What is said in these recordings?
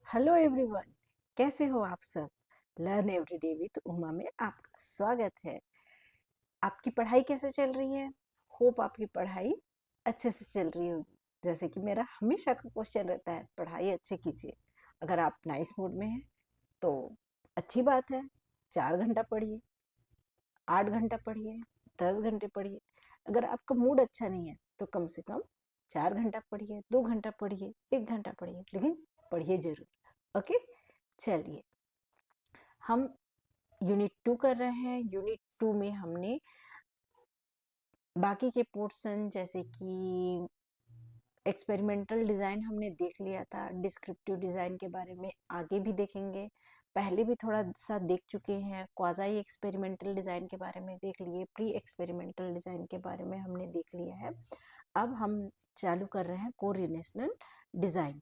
Hello everyone, कैसे हो आप सब। लर्न एवरीडे विद उमा में आपका स्वागत है। आपकी पढ़ाई कैसे चल रही है। होप आपकी पढ़ाई अच्छे से चल रही होगी। जैसे कि मेरा हमेशा का क्वेश्चन रहता है, पढ़ाई अच्छे कीजिए। अगर आप नाइस मूड में हैं तो अच्छी बात है, 4 घंटा पढ़िए, 8 घंटा पढ़िए, 10 घंटे पढ़िए। अगर आपका मूड अच्छा नहीं है तो कम से कम 4 घंटा पढ़िए, 2 घंटा पढ़िए, 1 घंटा पढ़िए, लेकिन पढ़िए जरूर। ओके, चलिए हम यूनिट 2 कर रहे हैं। यूनिट 2 में हमने बाकी के पोर्शन जैसे कि एक्सपेरिमेंटल डिज़ाइन हमने देख लिया था, डिस्क्रिप्टिव डिज़ाइन के बारे में आगे भी देखेंगे। पहले भी थोड़ा सा देख चुके हैं, क्वाज़ाई एक्सपेरिमेंटल डिज़ाइन के बारे में देख लिए, प्री एक्सपेरिमेंटल डिज़ाइन के बारे में हमने देख लिया है। अब हम चालू कर रहे हैं correlational design.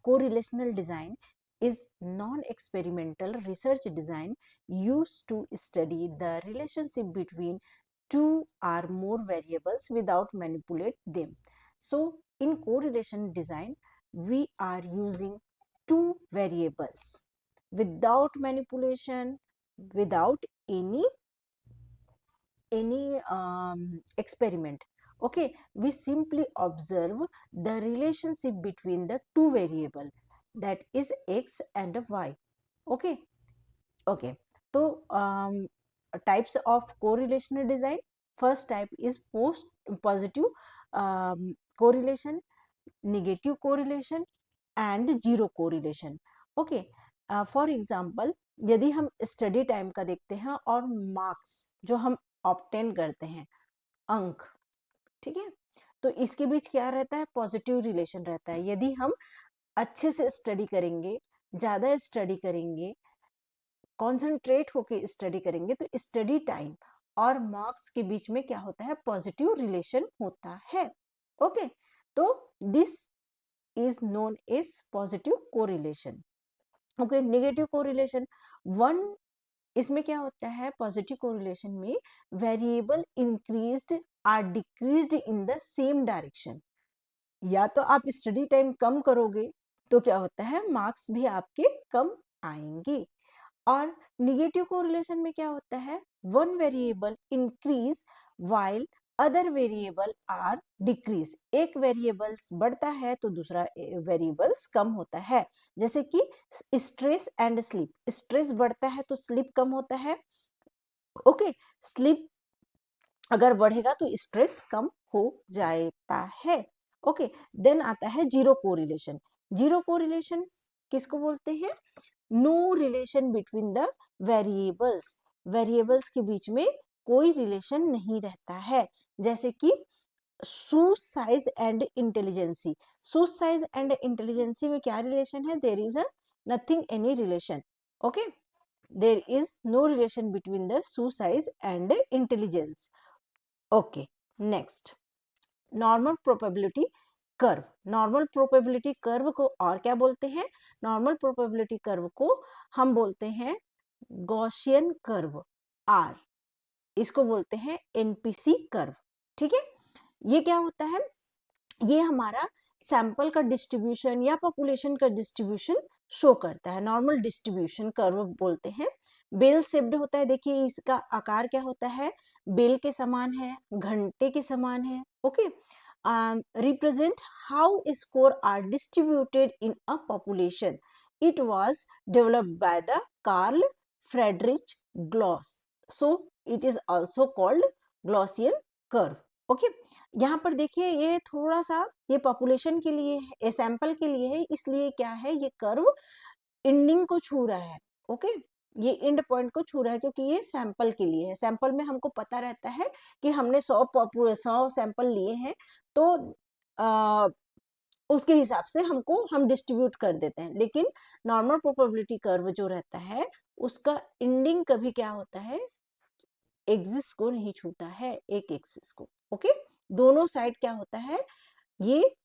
Correlational design is non-experimental research design used to study the relationship between two or more variables without manipulate them. So in correlation design, we are using two variables without manipulation, without any experiment. Okay, we simply observe the relationship between the two variable, that is x and y. Okay, okay. So types of correlational design. First type is positive correlation, negative correlation and zero correlation. Okay, for example, यदि हम study time का देखते हैं और marks जो हम obtain करते हैं, अंक, ठीक है, तो इसके बीच क्या रहता है, पॉजिटिव रिलेशन रहता है। यदि हम अच्छे से स्टडी करेंगे, ज्यादा स्टडी करेंगे, कॉन्सेंट्रेट होके स्टडी करेंगे, तो स्टडी टाइम और मार्क्स के बीच में क्या होता है, पॉजिटिव रिलेशन होता है। ओके, तो this is known as positive correlation. Okay, negative correlation, one, इसमें क्या होता है, पॉजिटिव कोरिलेशन में variable increased or decreased in the same direction. या तो आप स्टडी टाइम कम करोगे तो क्या होता है, मार्क्स भी आपके कम आएंगे। और निगेटिव कोरिलेशन में क्या होता है, one variable increase while other variable are decrease. एक वेरिएबल्स बढ़ता है तो दूसरा वेरिएबल्स कम होता है। जैसे कि स्ट्रेस एंड स्लीप, स्ट्रेस बढ़ता है तो स्लीप कम होता है। ओके, स्लीप अगर बढ़ेगा तो स्ट्रेस कम हो जाता है। ओके, देन आता है जीरो कोरिलेशन। जीरो कोरिलेशन किसको बोलते हैं, no relation between the variables, variables के बीच में कोई रिलेशन नहीं रहता है। जैसे कि shoes size and intelligence, shoes size and intelligence में क्या रिलेशन है, there is a nothing any relation. Okay, there is no relation between the shoe size and intelligence. Okay, next, normal probability curve. Normal probability curve को और क्या बोलते हैं, normal probability curve को हम बोलते हैं गॉसियन कर्व, आर, इसको बोलते हैं एनपीसी कर्व। ठीक है, ये क्या होता है, ये हमारा सैंपल का डिस्ट्रीब्यूशन या पॉपुलेशन का डिस्ट्रीब्यूशन शो करता है। नॉर्मल डिस्ट्रीब्यूशन कर्व बोलते हैं। बेल शेप्ड होता है, देखिए इसका आकार क्या होता है, बेल के समान है, घंटे के समान है। Okay, represent how score are distributed in a population. It was developed by the Carl Friedrich Gauss, so it is also called Gaussian curve. Okay, यहाँ पर देखिए ये थोड़ा सा, ये पॉपुलेशन के लिए है, सैंपल के लिए है, इसलिए क्या है, ये कर्व एंडिंग को छू रहा है। ओके, ये एंड पॉइंट को छू रहा है क्योंकि ये सैंपल के लिए है। सैंपल में हमको पता रहता है कि हमने 100 सैंपल लिए हैं, तो उसके हिसाब से हम डिस्ट्रीब्यूट कर देते हैं। लेकिन नॉर्मल प्रोबेबिलिटी कर्व जो रहता है उसका एंडिंग कभी क्या होता है, एक्सिस को नहीं छूता है, एक एक्सिस को। ओके, दोनों साइड क्या होता है, ये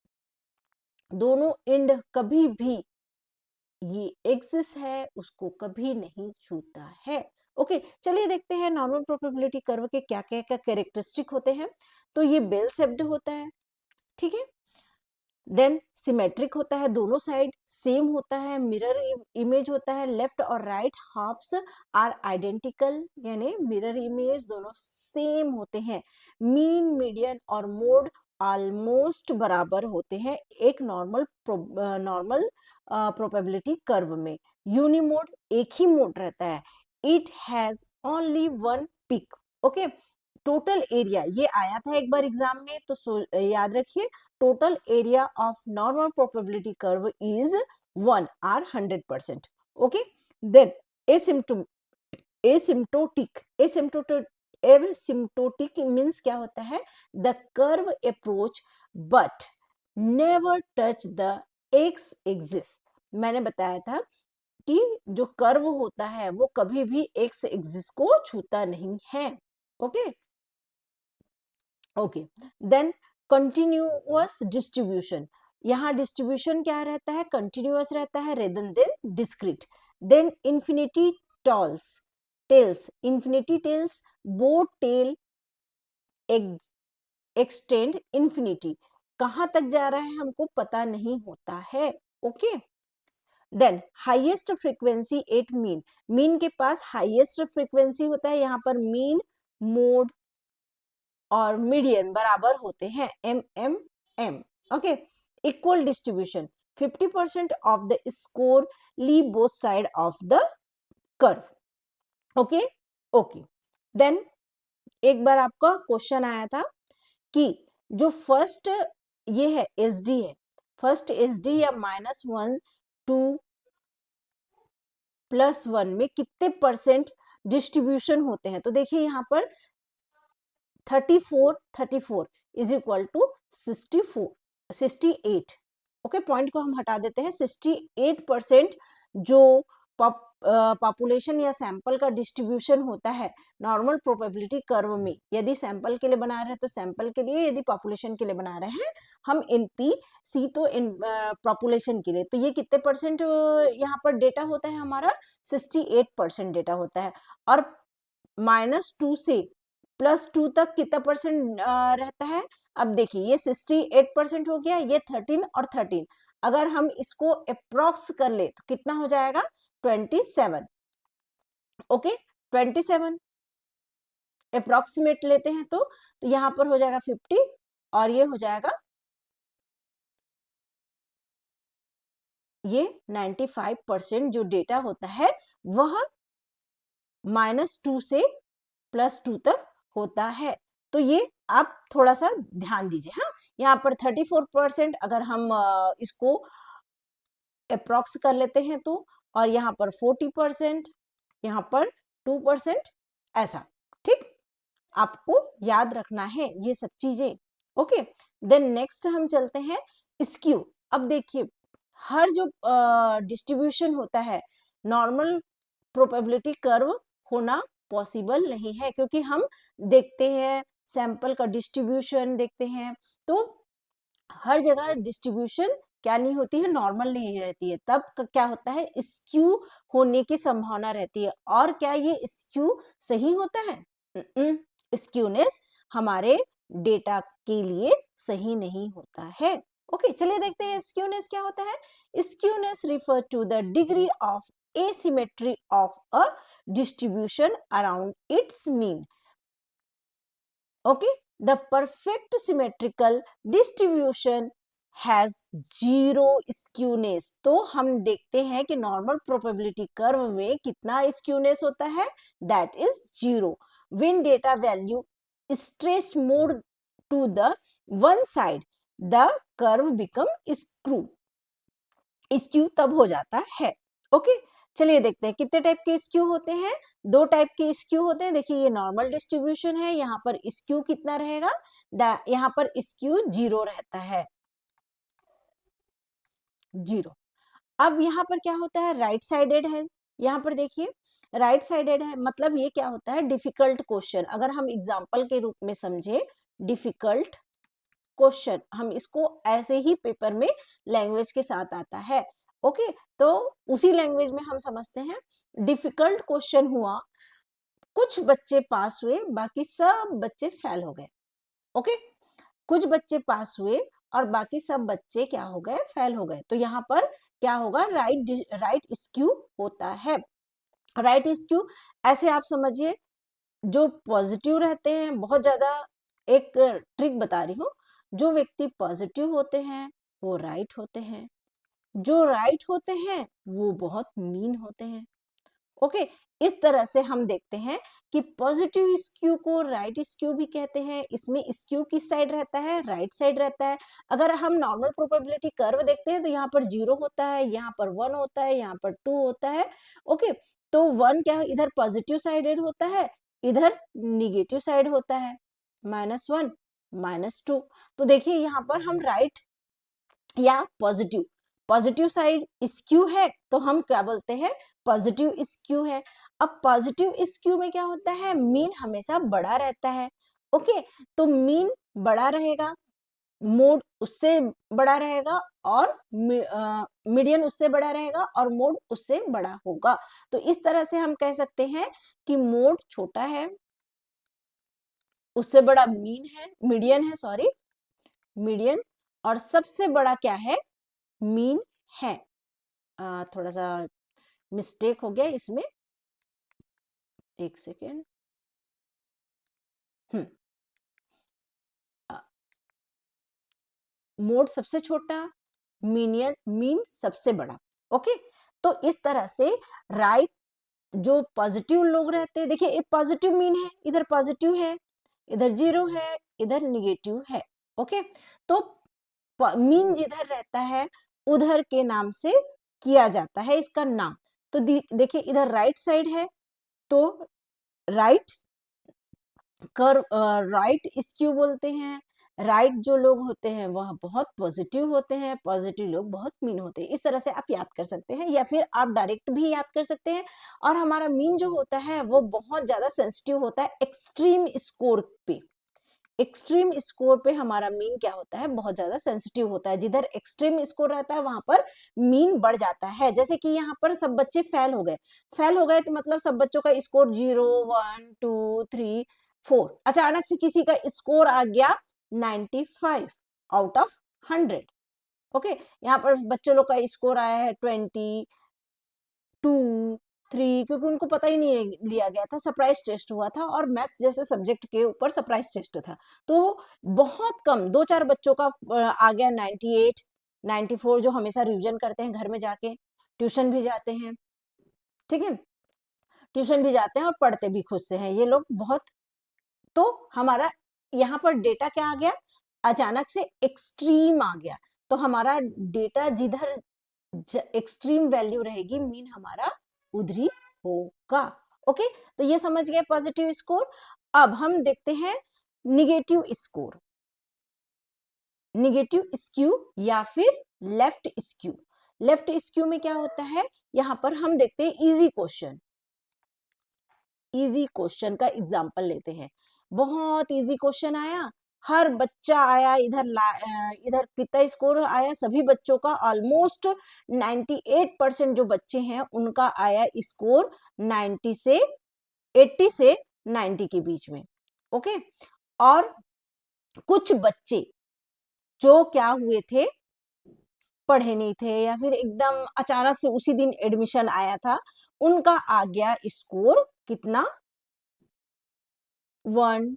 दोनों एंड कभी भी, ये एक्सिस है उसको कभी नहीं छूता है। ओके, चलिए देखते हैं नॉर्मल प्रोबेबिलिटी कर्व के क्या क्या क्या कैरेक्टरिस्टिक होते हैं। तो ये बेल शेप्ड होता है, ठीक है, देन सिमेट्रिक होता है, दोनों साइड सेम होता है, मिरर इमेज होता है, लेफ्ट और राइट हाफ्स आर आइडेंटिकल, यानी मिरर इमेज दोनों सेम होते हैं, मीन मीडियन और मोड ऑलमोस्ट बराबर होते हैं एक नॉर्मल प्रोबेबिलिटी कर्व में। यूनिमोड एक ही मोड रहता है, it has only one peak. Okay, total area ये आया था एक बार एग्जाम में, तो याद रखिए, total area of normal probability curve is 1 or 100%. Okay, then asymptotic means क्या होता है, the curve approach but never touch the x axis। मैंने बताया था कि जो कर्व होता है वो कभी भी x axis को छूता नहीं है। Okay okay, then continuous distribution, यहाँ डिस्ट्रीब्यूशन क्या रहता है, कंटिन्यूअस रहता है rather than discrete. Then infinity tails both tail extend infinity, कहाँ तक जा रहा है हमको पता नहीं होता है। Okay, then highest frequency at mean के पास हाईएस्ट फ्रीक्वेंसी होता है, यहाँ पर मीन मोड और मीडियन बराबर होते हैं, M. Okay, equal distribution 50% of the score leave both side of the curve. Okay okay, then एक बार आपका क्वेश्चन आया था कि जो फर्स्ट ये है एसडी है, फर्स्ट एसडी या -1 टू +1 में कितने परसेंट डिस्ट्रीब्यूशन होते हैं, तो देखिए यहाँ पर 34 is equal to 68। Okay, point को हम हटा देते हैं, 68% जो पॉपुलेशन या सैंपल का डिस्ट्रीब्यूशन होता है नॉर्मल प्रोबेबिलिटी कर्व में, यदि सैंपल के लिए बना रहे हैं तो सैंपल के लिए, यदि पॉपुलेशन के लिए बना रहे हैं हम NPC तो इन पॉपुलेशन के लिए, तो ये कितने परसेंट यहाँ पर डेटा होता है हमारा, 68% डेटा होता है। और -2 से +2 तक कितना परसेंट रहता है, अब देखिए ये 68% हो गया, ये 13 और 13, अगर हम इसको अप्रोक्स कर ले तो कितना हो जाएगा, 27। ओके, 27 अप्रोक्सीमेट लेते हैं तो यहाँ पर हो जाएगा 50 और ये हो जाएगा ये 95% जो डेटा होता है वह -2 से +2 तक होता है। तो ये आप थोड़ा सा ध्यान दीजिए। हाँ, यहाँ पर 34% अगर हम इसको अप्रोक्स कर लेते हैं तो, और यहाँ पर 40%, यहाँ पर 2%, ऐसा। ठीक, आपको याद रखना है ये सब चीजें। ओके, देन नेक्स्ट हम चलते हैं स्क्यू। अब देखिए हर जो डिस्ट्रीब्यूशन होता है नॉर्मल प्रोबेबिलिटी कर्व होना पॉसिबल नहीं है, क्योंकि हम देखते हैं सैंपल का डिस्ट्रीब्यूशन देखते हैं तो हर जगह डिस्ट्रीब्यूशन क्या नहीं होती है, नॉर्मल नहीं रहती है, तब क्या होता है, स्क्यू होने की संभावना रहती है। और क्या ये स्क्यू सही होता है, स्क्यूनेस हमारे डेटा के लिए सही नहीं होता है। ओके, चलिए देखते हैं स्क्यूनेस क्या होता है। Skewness refer to the degree of asymmetry of a distribution around its mean. Okay, the perfect symmetrical distribution has zero skewness। तो हम देखते हैं कि नॉर्मल प्रोबेबिलिटी कर्व में कितना स्क्यूनेस होता है, that is 0। when data value stretch more to the one side the curve become skew तब हो जाता है। ओके, चलिए देखते हैं कितने टाइप के स्क्यू होते हैं। 2 टाइप के स्क्यू होते हैं। देखिए ये नॉर्मल डिस्ट्रीब्यूशन है, यहाँ पर स्क्यू कितना रहेगा, यहाँ पर स्क्यू 0 रहता है, 0। अब यहाँ पर क्या होता है, राइट साइडेड है। यहाँ पर देखिए राइट साइडेड है, मतलब ये क्या होता है, डिफिकल्ट क्वेश्चन। अगर हम एग्जाम्पल के रूप में समझे डिफिकल्ट क्वेश्चन, हम इसको ऐसे ही पेपर में लैंग्वेज के साथ आता है। ओके, तो उसी लैंग्वेज में हम समझते हैं। डिफिकल्ट क्वेश्चन हुआ, कुछ बच्चे पास हुए, बाकी सब बच्चे फेल हो गए। ओके, कुछ बच्चे पास हुए और बाकी सब बच्चे क्या हो गए, फेल हो गए। तो यहाँ पर क्या होगा, राइट स्क्यू होता है। राइट स्क्यू ऐसे आप समझिए, जो पॉजिटिव रहते हैं, बहुत ज्यादा एक ट्रिक बता रही हूँ, जो व्यक्ति पॉजिटिव होते हैं वो राइट होते हैं, जो राइट होते हैं वो बहुत मीन होते हैं। ओके, इस तरह से हम देखते हैं कि पॉजिटिव स्क्यू को राइट स्क्यू भी कहते हैं। इसमें स्क्यू किस साइड रहता है, राइट साइड रहता है। अगर हम नॉर्मल प्रोबेबिलिटी कर्व देखते हैं तो यहाँ पर 0 होता है, यहाँ पर 1 होता है, यहाँ पर 2 होता है। ओके, तो 1 क्या है, इधर पॉजिटिव साइडेड होता है, इधर निगेटिव साइड होता है, -1 -2। तो देखिए यहाँ पर हम राइट या पॉजिटिव, पॉजिटिव साइड स्क्यू है तो हम क्या बोलते हैं, पॉजिटिव स्क्यू है। अब पॉजिटिव स्क्यू में क्या होता है, मीन हमेशा बड़ा रहता है। ओके, तो मीन बड़ा रहेगा, मोड उससे बड़ा रहेगा, और मीडियन उससे बड़ा रहेगा, और मोड उससे बड़ा होगा। तो इस तरह से हम कह सकते हैं कि मोड छोटा है, उससे बड़ा मीन है, मीडियन है, सॉरी मीडियन, और सबसे बड़ा क्या है, मीन है। थोड़ा सा मिस्टेक हो गया इसमें, एक सेकेंड। मोड सबसे छोटा, मीन सबसे बड़ा। ओके, तो इस तरह से राइट, जो पॉजिटिव लोग रहते हैं, देखिए एक पॉजिटिव मीन है, इधर पॉजिटिव है, इधर 0 है, इधर निगेटिव है। ओके, तो मीन जिधर रहता है उधर के नाम से किया जाता है इसका नाम। तो देखिए इधर राइट साइड है, तो राइट कर्व, राइट स्क्यू बोलते हैं। राइट जो लोग होते हैं वह बहुत पॉजिटिव होते हैं, पॉजिटिव लोग बहुत मीन होते हैं। इस तरह से आप याद कर सकते हैं, या फिर आप डायरेक्ट भी याद कर सकते हैं। और हमारा मीन जो होता है वो बहुत ज्यादा सेंसिटिव होता है एक्सट्रीम स्कोर पे। एक्सट्रीम स्कोर पे हमारा मीन क्या होता है, बहुत ज्यादा सेंसिटिव होता है। जिधर एक्सट्रीम स्कोर रहता है वहां पर मीन बढ़ जाता है। जैसे कि यहाँ पर सब बच्चे फेल हो गए, फेल हो गए तो मतलब सब बच्चों का स्कोर 0 1 2 3 4, अचानक से किसी का स्कोर आ गया 95 आउट ऑफ 100। ओके, यहाँ पर बच्चों लोग का स्कोर आया है 20 2 3, क्योंकि उनको पता ही नहीं लिया गया था, सरप्राइज टेस्ट हुआ था, और मैथ्स जैसे सब्जेक्ट के ऊपर सरप्राइज टेस्ट था। तो बहुत कम 2-4 बच्चों का आ गया 98 94, जो हमेशा रिवीजन करते हैं घर में जाके, ट्यूशन भी जाते हैं। ठीक है, ट्यूशन भी जाते हैं और पढ़ते भी खुद से हैं ये लोग बहुत। तो हमारा यहाँ पर डेटा क्या आ गया, अचानक से एक्सट्रीम आ गया। तो हमारा डेटा जिधर एक्सट्रीम वैल्यू रहेगी, मीन हमारा उधर ही होगा। ओके, तो ये समझ गए पॉजिटिव स्कोर। अब हम देखते हैं निगेटिव स्कोर, निगेटिव स्क्यू या फिर लेफ्ट स्क्यू। लेफ्ट स्क्यू में क्या होता है, यहाँ पर हम देखते हैं इजी क्वेश्चन। इजी क्वेश्चन का एग्जांपल लेते हैं। बहुत इजी क्वेश्चन आया, हर बच्चा आया इधर, इधर कितना स्कोर आया, सभी बच्चों का ऑलमोस्ट 98% जो बच्चे हैं उनका आया स्कोर 90 से 80 से 90 के बीच में। ओके, और कुछ बच्चे जो क्या हुए थे, पढ़े नहीं थे, या फिर एकदम अचानक से उसी दिन एडमिशन आया था, उनका आ गया स्कोर कितना, 1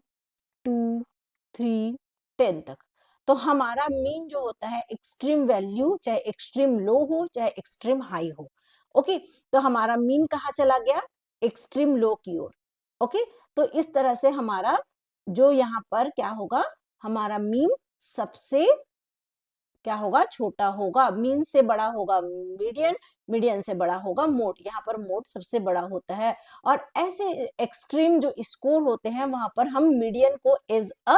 2 3 10 तक। तो हमारा मीन जो होता है एक्सट्रीम वैल्यू, चाहे एक्सट्रीम लो हो चाहे एक्सट्रीम हाई हो। ओके, तो हमारा मीन कहाँ चला गया, एक्सट्रीम लो की ओर। ओके, तो इस तरह से हमारा जो यहाँ पर क्या होगा, हमारा मीन सबसे क्या होगा, छोटा होगा, मीन से बड़ा होगा मीडियन, मीडियन से बड़ा होगा मोड। यहाँ पर मोड सबसे बड़ा होता है। और ऐसे एक्सट्रीम जो स्कोर होते हैं वहां पर हम मीडियन को एज अ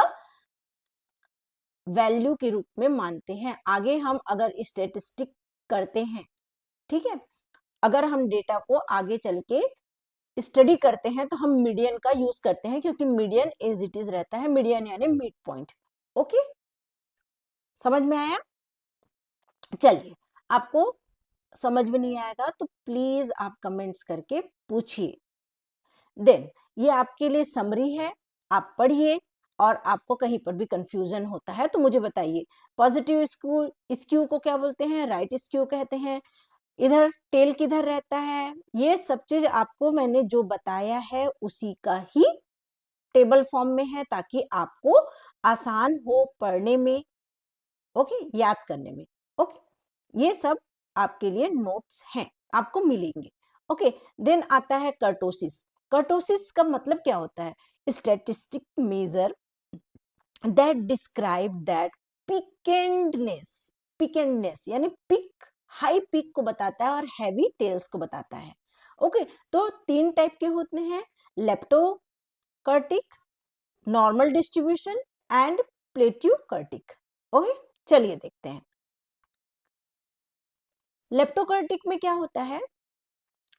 वैल्यू के रूप में मानते हैं। आगे हम अगर स्टेटिस्टिक करते हैं, ठीक है, अगर हम डेटा को आगे चल के स्टडी करते हैं तो हम मीडियन का यूज करते हैं, क्योंकि मीडियन एज इट इज रहता है, मीडियन यानी मिड पॉइंट। ओके, समझ में आया? चलिए, आपको समझ में नहीं आएगा तो प्लीज आप कमेंट्स करके पूछिए। देन ये आपके लिए समरी है, आप पढ़िए और आपको कहीं पर भी कंफ्यूजन होता है तो मुझे बताइए। पॉजिटिव स्क्यू को क्या बोलते हैं? राइट स्क्यू कहते हैं। इधर टेल किधर रहता है? ये सब चीज आपको मैंने जो बताया है उसी का ही टेबल फॉर्म में है, ताकि आपको आसान हो पढ़ने में, ओके, याद करने में। ओके, ये सब आपके लिए नोट्स हैं, आपको मिलेंगे। ओके, देन आता है कर्टोसिस। कर्टोसिस का मतलब क्या होता है? Statistic measure that describe that peakedness यानी पिक, हाई पिक को बताता है और हैवी टेल्स को बताता है। ओके, तो 3 टाइप के होते हैं, leptokurtic, normal distribution and प्लेट्यूकर्टिक। Okay, चलिए देखते हैं। लेप्टोकर्टिक में क्या होता है?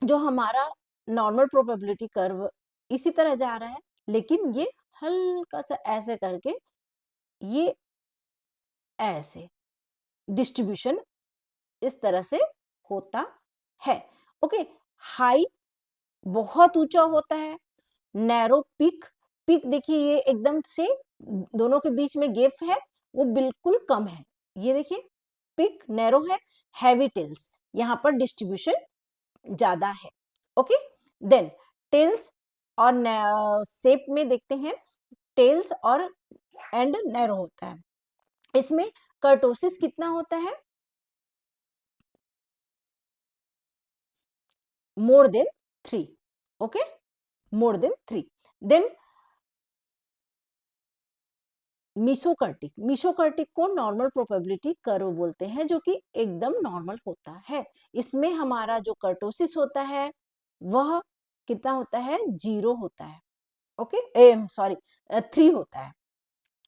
जो हमारा नॉर्मल प्रोबेबिलिटी कर्व इसी तरह जा रहा है, लेकिन ये हल्का सा ऐसे करके ये ऐसे डिस्ट्रीब्यूशन इस तरह से होता है। ओके, हाई बहुत ऊंचा होता है, नैरो पिक, पिक देखिए ये एकदम से दोनों के बीच में गैप है, वो बिल्कुल कम है, ये देखिए पिक नैरो है। हैवी टेल्स, यहाँ पर डिस्ट्रीब्यूशन ज्यादा है। ओके, देन टेल्स और शेप में देखते हैं, टेल्स और एंड नैरो होता है। इसमें कर्टोसिस कितना होता है? More than 3। Okay, more than 3। Then mesokurtic को नॉर्मल प्रोबेबिलिटी कर्व बोलते हैं, जो कि एकदम नॉर्मल होता है। इसमें हमारा जो कर्टोसिस होता है वह कितना होता है? 0 होता है। ओके, सॉरी 3 होता है।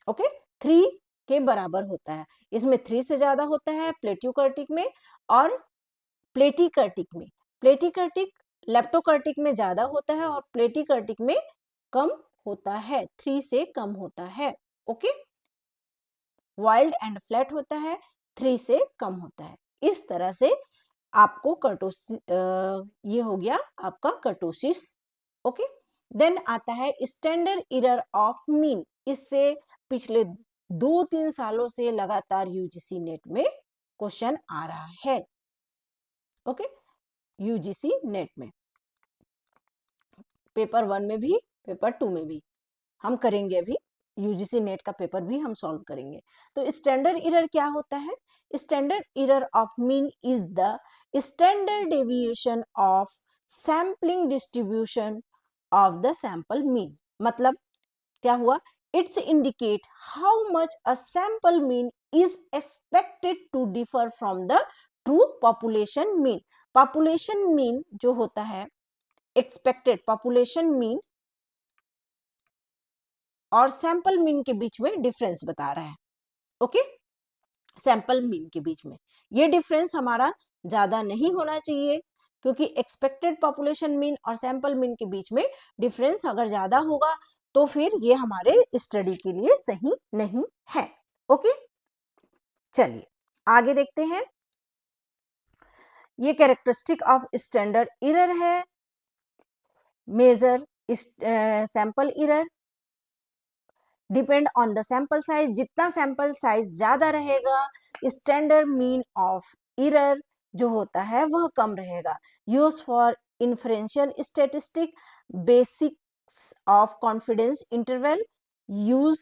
ओके, 3 के बराबर होता है। इसमें 3 से ज्यादा होता है प्लेट्यूकर्टिक में, और प्लेटिकर्टिक में, प्लेटिकर्टिक लेप्टोकर्टिक में ज्यादा होता है और प्लेटिकर्टिक में कम होता है, 3 से कम होता है। ओके, वाइल्ड एंड फ्लैट होता है, 3 से कम होता है। इस तरह से आपको कर्टोसिस, ये हो गया आपका कर्टोसिस। ओके, देन आता है स्टैंडर्ड एरर ऑफ मीन। इससे पिछले 2-3 सालों से लगातार यूजीसी नेट में क्वेश्चन आ रहा है। ओके, यूजीसी नेट में पेपर 1 में भी, पेपर 2 में भी हम करेंगे। अभी यूजीसी नेट का पेपर भी हम सॉल्व करेंगे। तो स्टैंडर्ड एरर क्या होता है? Standard error of mean is the standard deviation of sampling distribution of the sample mean. मतलब क्या हुआ? It's indicate how much a sample mean is expected to differ from the true population mean. Population mean जो होता है, expected population mean और sample mean के बीच में डिफरेंस बता रहा है। ओके, सैंपल मीन के बीच में ये डिफरेंस हमारा ज्यादा नहीं होना चाहिए, क्योंकि एक्सपेक्टेड पॉपुलेशन मीन और सैंपल मीन के बीच में डिफरेंस अगर ज्यादा होगा तो फिर ये हमारे स्टडी के लिए सही नहीं है। ओके, चलिए आगे देखते हैं। ये कैरेक्टरिस्टिक ऑफ स्टैंडर्ड एरर है। Major sample error depend on the sample size. जितना सैंपल साइज ज्यादा रहेगा, स्टैंडर्ड मीन ऑफ एरर जो होता है वह कम रहेगा। Use for inferential statistic, basics of confidence interval, use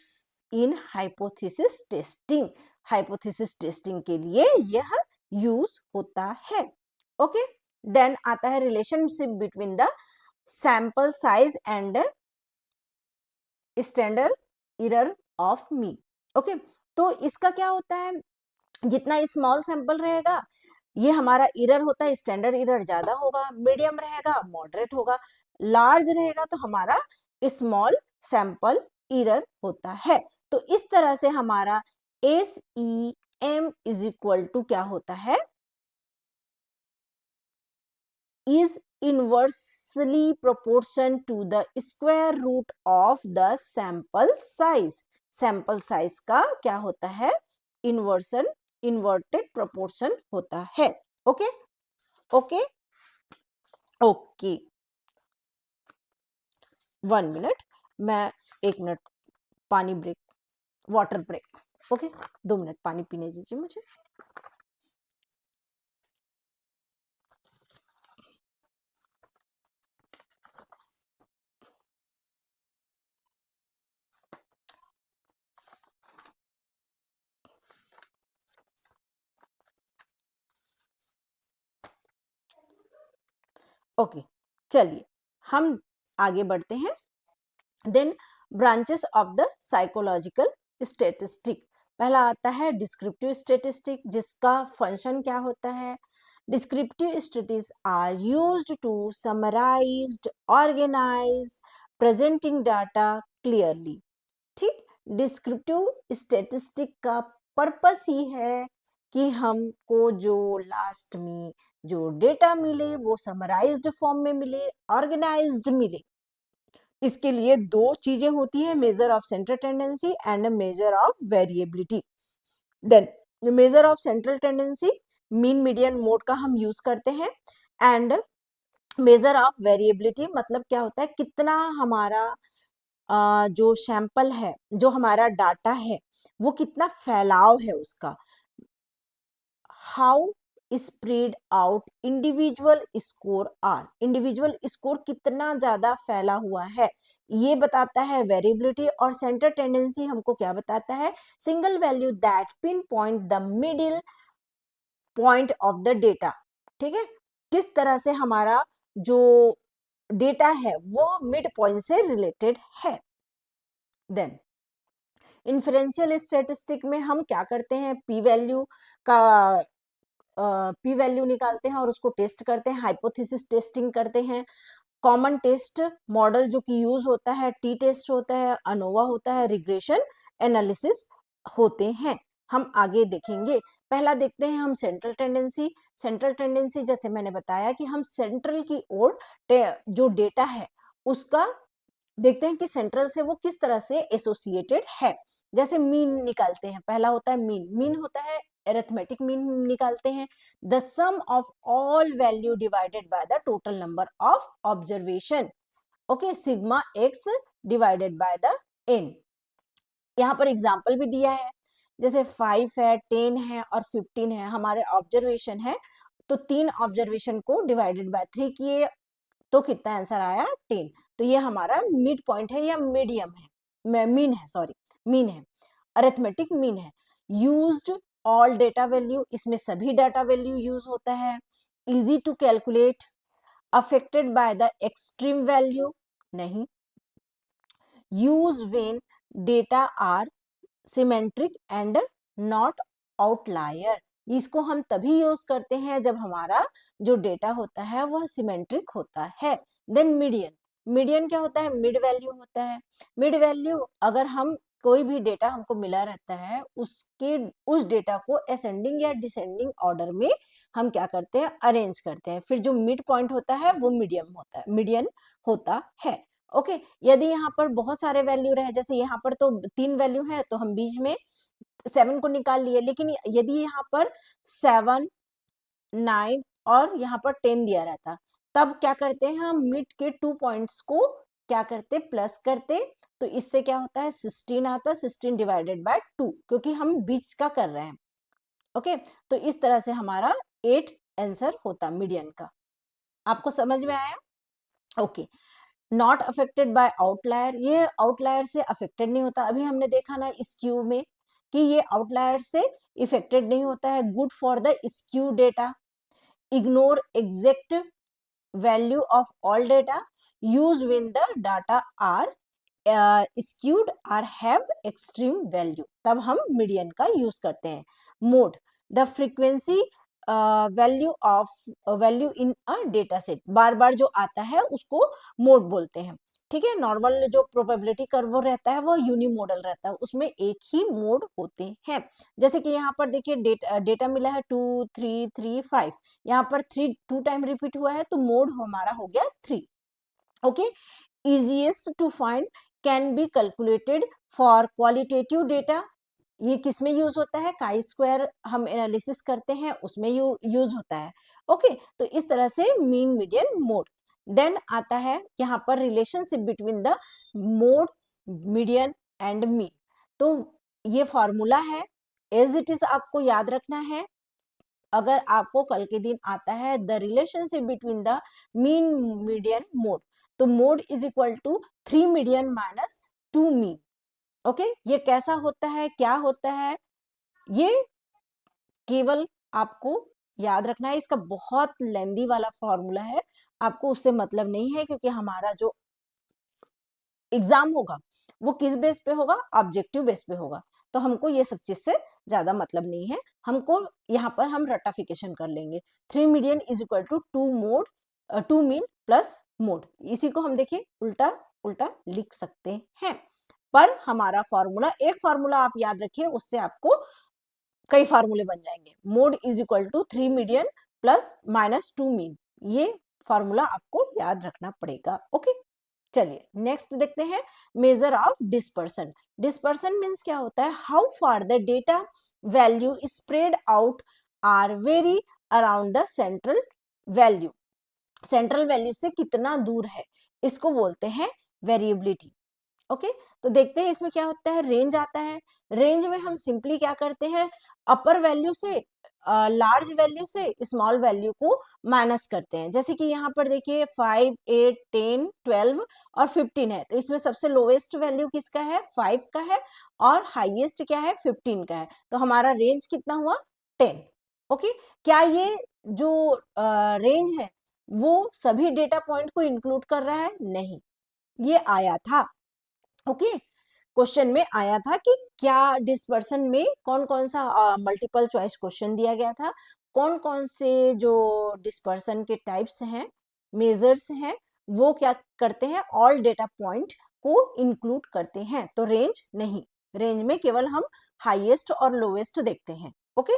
in hypothesis testing. Hypothesis testing के लिए यह यूज होता है। ओके, देन आता है relationship between the sample size and standard error of mean. Okay, तो इसका क्या होता है? जितना स्मॉल सैंपल रहेगा ये हमारा एरर होता है, स्टैंडर्ड एरर ज्यादा होगा, मीडियम रहेगा मॉडरेट होगा, लार्ज रहेगा तो हमारा स्मॉल सैंपल एरर होता है। तो इस तरह से हमारा SEM इज इक्वल टू क्या होता है? is inversely proportion to the square root of the sample size। Sample size का क्या होता है? इन्वर्टेड प्रोपोर्शन होता है। ओके, ओके, ओके, 1 मिनट, मैं 1 मिनट पानी break, water break. Okay, 2 minute पानी पीने दीजिए मुझे। ओके, चलिए हम आगे बढ़ते हैं। Then branches of the psychological statistic. पहला आता है डिस्क्रिप्टिव स्टेटिस्टिक, जिसका फंक्शन क्या होता है। Descriptive statistics are used to summarized, organize, presenting data clearly. ठीक, डिस्क्रिप्टिव स्टेटिस्टिक का पर्पस ही है कि हमको जो लास्ट में जो डेटा मिले वो समराइज्ड फॉर्म में मिले, ऑर्गेनाइज्ड मिले। इसके लिए दो चीजें होती है, measure of central tendency and measure of variability. Then measure of central tendency mean median mode का हम यूज करते हैं, एंड मेजर ऑफ वेरिएबिलिटी मतलब क्या होता है, कितना हमारा जो सैंपल है, जो हमारा डाटा है, वो कितना फैलाव है उसका, how spread out individual score are, individual score कितना ज्यादा फैला हुआ है, ये बताता है वेरिएबिलिटी। और सेंटर टेंडेंसी हमको क्या बताता है, single value that pin point the middle point of the data. ठीक है, किस तरह से हमारा जो डेटा है वो मिड पॉइंट से रिलेटेड है। देन इन्फ्रेंशियल स्टैटिस्टिक में हम क्या करते हैं, पी वैल्यू का पी वैल्यू निकालते हैं और उसको टेस्ट करते हैं, हाइपोथेसिस टेस्टिंग करते हैं। कॉमन टेस्ट मॉडल जो कि यूज होता है, टी टेस्ट होता है, अनोवा होता है, रिग्रेशन एनालिसिस होते हैं। हम आगे देखेंगे। पहला देखते हैं हम सेंट्रल टेंडेंसी। सेंट्रल टेंडेंसी जैसे मैंने बताया कि हम सेंट्रल की ओर जो डेटा है उसका देखते हैं कि सेंट्रल से वो किस तरह से एसोसिएटेड है। जैसे मीन निकालते हैं, पहला होता है मीन। मीन होता है अरिथमेटिक मीन निकालते हैं, the sum of all value divided by the total number of observation. Okay, sigma x divided by the n. यहाँ पर एग्जाम्पल भी दिया है, जैसे 5 है, 10 है और 15 है, हमारे ऑब्जर्वेशन है, तो 3 ऑब्जर्वेशन को डिवाइडेड बाय 3 किए तो कितना आंसर आया, 10। तो ये हमारा मिड पॉइंट है या मीडियम है, मीन है, सॉरी मीन है, अरिथमेटिक मीन है। यूज्ड ऑल डेटा वैल्यू, इसमें सभी डाटा वैल्यू यूज होता है। Easy to calculate, affected by the extreme value, नहीं। Use when data are symmetric and not outlier, इसको हम तभी यूज करते हैं जब हमारा जो डेटा होता है वह सिमेट्रिक होता है। देन मीडियन, मीडियन क्या होता है, मिड वैल्यू होता है। मिड वैल्यू अगर हम कोई भी डेटा हमको मिला रहता है उसके उस डेटा को असेंडिंग या डिसेंडिंग ऑर्डर में हम क्या करते हैं, अरेंज करते हैं, फिर जो मिड पॉइंट होता है वो मीडियम होता है, मीडियन होता है। ओके, यदि यहाँ पर बहुत सारे वैल्यू रहे, जैसे यहाँ पर तो 3 वैल्यू है तो हम बीच में 7 को निकाल लिए, लेकिन यदि यहाँ पर 7, 9 और यहाँ पर 10 दिया रहता, तब क्या करते हैं हम मिड के 2 पॉइंट्स को क्या करते, प्लस करते, तो इससे क्या होता है 16 आता, 16 डिवाइडेड बाय 2, क्योंकि हम बीच का कर रहे हैं। ओके, तो इस तरह से हमारा 8 आंसर होता मीडियन का। आपको समझ में आया? Okay, not affected by outlier, ये आउटलायर से अफेक्टेड नहीं होता। अभी हमने देखा ना स्क्यू में कि ये आउटलायर से इफेक्टेड नहीं होता है। Good for the skew data, ignore exact value of all data, use when the data are skewed or have extreme value, तब हम मीडियन का यूज करते हैं। Mode, the frequency value of value in a data set, बार बार जो आता है उसको मोड बोलते हैं। ठीक है, नॉर्मल जो प्रोबेबिलिटी कर्व रहता है वो यूनिमोडल रहता है, उसमें एक ही मोड होते हैं। जैसे कि यहाँ पर देखिए डेटा मिला है 2 3 3 5, यहाँ पर 3 2 टाइम रिपीट हुआ है तो मोड हमारा हो गया 3। Okay, easiest to find can be calculated for qualitative data, ये किस में यूज होता है, काई स्क्वायर हम एनालिसिस करते हैं उसमें यूज होता है। ओके, तो इस तरह से मीन मीडियन मोड। देन आता है यहाँ पर relationship between the mode, median and mean. तो ये फॉर्मूला है, एज इट इज आपको याद रखना है। अगर आपको कल के दिन आता है the relationship between the mean median mode, तो mode is equal to 3 median minus 2 mean. Okay, ये कैसा होता है, क्या होता है, ये केवल आपको याद रखना है। इसका बहुत लेंदी वाला फॉर्मूला है, आपको उससे मतलब नहीं है, क्योंकि हमारा जो एग्जाम होगा वो किस बेस पे होगा, ऑब्जेक्टिव बेस पे होगा। तो हमको ये सब चीज से ज्यादा मतलब नहीं है, हमको यहाँ पर हम रटाफिकेशन कर लेंगे। 3 median is equal to 2 mean plus mode, इसी को हम देखिए उल्टा उल्टा लिख सकते हैं। पर हमारा फॉर्मूला, एक फॉर्मूला आप याद रखिए, उससे आपको कई फार्मूले बन जाएंगे। Mode is equal to 3 median plus minus 2 mean, ये फॉर्मूला आपको याद रखना पड़ेगा। ओके, चलिए नेक्स्ट देखते हैं, measure of dispersion. Dispersion means क्या होता है, how far the data value spread out are vary around the central value. Central value से कितना दूर है, इसको बोलते हैं वेरिएबिलिटी। ओके, तो देखते हैं इसमें क्या होता है, रेंज आता है। रेंज में हम सिंपली क्या करते हैं, अपर वैल्यू से लार्ज वैल्यू से स्मॉल वैल्यू को माइनस करते हैं। जैसे कि यहाँ पर देखिए 5, 8, 10, 12 और 15 है, तो इसमें सबसे लोएस्ट वैल्यू किसका है, 5 का है, और हाईएस्ट क्या है, 15 का है। तो हमारा रेंज कितना हुआ, 10। ओके, क्या ये जो रेंज है वो सभी डेटा पॉइंट को इंक्लूड कर रहा है, नहीं। ये आया था, ओके, क्वेश्चन में आया था कि क्या डिस्पर्सन में कौन कौन सा मल्टीपल चॉइस क्वेश्चन दिया गया था, कौन कौन से जो डिस्पर्सन के टाइप्स हैं, मेजर्स हैं, वो क्या करते हैं, ऑल डेटा पॉइंट को इंक्लूड करते हैं। तो रेंज नहीं, रेंज में केवल हम हाईएस्ट और लोएस्ट देखते हैं। ओके,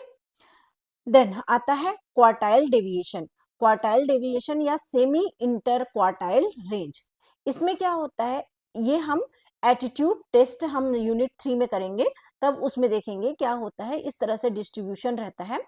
देन आता है क्वार्टाइल डेविएशन। क्वार्टाइल डेविएशन या सेमी इंटर क्वार्टाइल रेंज, इसमें क्या होता है, ये हम एटीट्यूड टेस्ट हम यूनिट 3 में करेंगे, तब उसमें देखेंगे क्या होता है। इस तरह से डिस्ट्रीब्यूशन रहता है।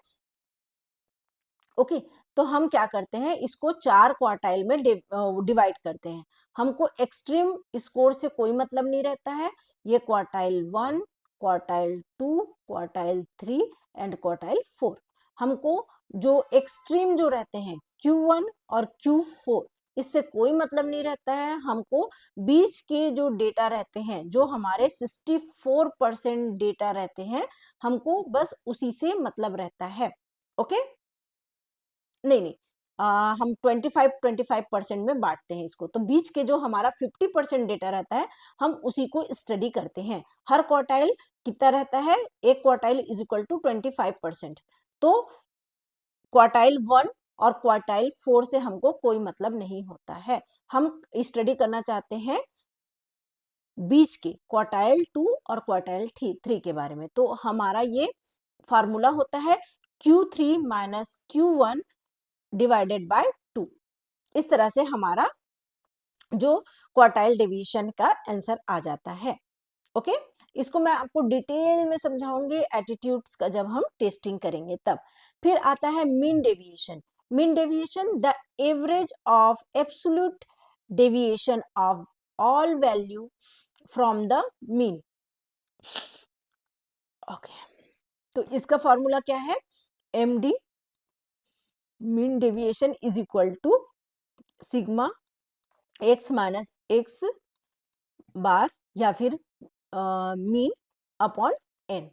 ओके, तो हम क्या करते हैं, इसको 4 क्वार्टाइल में डिवाइड करते हैं। हमको एक्सट्रीम स्कोर से कोई मतलब नहीं रहता है, ये quartile 1, quartile 2, quartile 3 and quartile 4। हमको जो एक्सट्रीम जो रहते हैं Q1 और Q4, इससे कोई मतलब नहीं रहता है। हमको बीच के जो डेटा रहते हैं, जो हमारे 64% डेटा रहते हैं, हमको बस उसी से मतलब रहता है। ओके, नहीं नहीं, हम 25-25% में बांटते हैं इसको। तो बीच के जो हमारा 50% डेटा रहता है, हम उसी को स्टडी करते हैं। हर क्वार्टाइल कितना रहता है, एक क्वार्टाइल इज इक्वल टू 25%। तो क्वार्टाइल 1 और क्वार्टाइल 4 से हमको कोई मतलब नहीं होता है, हम स्टडी करना चाहते हैं बीच के क्वार्टाइल 2 और क्वार्टाइल 3 के बारे में। तो हमारा ये फार्मूला होता है Q3 minus Q1 divided by 2। इस तरह से हमारा जो क्वार्टाइल डिवीजन का आंसर आ जाता है। ओके, इसको मैं आपको डिटेल में समझाऊंगी एटीट्यूड्स का जब हम टेस्टिंग करेंगे तब। फिर आता है mean deviation. Mean deviation, the average of absolute deviation of all value from the mean. Okay, तो इसका फॉर्मूला क्या है, MD mean deviation is equal to sigma x minus x bar या फिर mean upon n।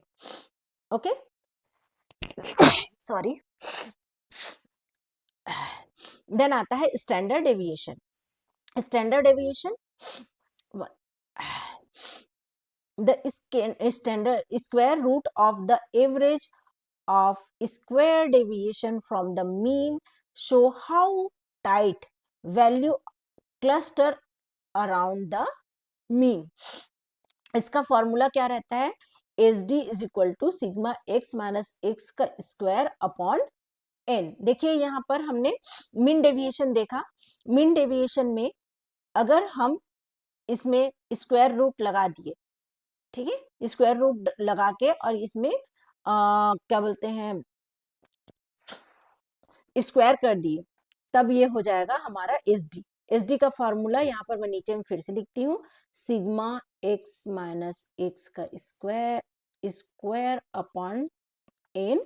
Okay, sorry. Then आता है standard deviation. Standard deviation, the standard square root of the average of square deviation from the mean show how tight value cluster around the mean। इसका formula क्या रहता है, SD is equal to sigma x minus x का square upon n। देखिए यहाँ पर हमने mean deviation देखा। मीन डेविएशन में अगर हम इसमें स्क्वायर रूट लगा दिए, ठीक है, स्क्वायर रूट लगा के और इसमें क्या बोलते हैं, स्क्वायर कर दिए, तब ये हो जाएगा हमारा SD। एस डी का फॉर्मूला यहाँ पर मैं नीचे में फिर से लिखती हूँ, सिग्मा एक्स माइनस एक्स का स्क्वायर स्क्वायर अपॉन एन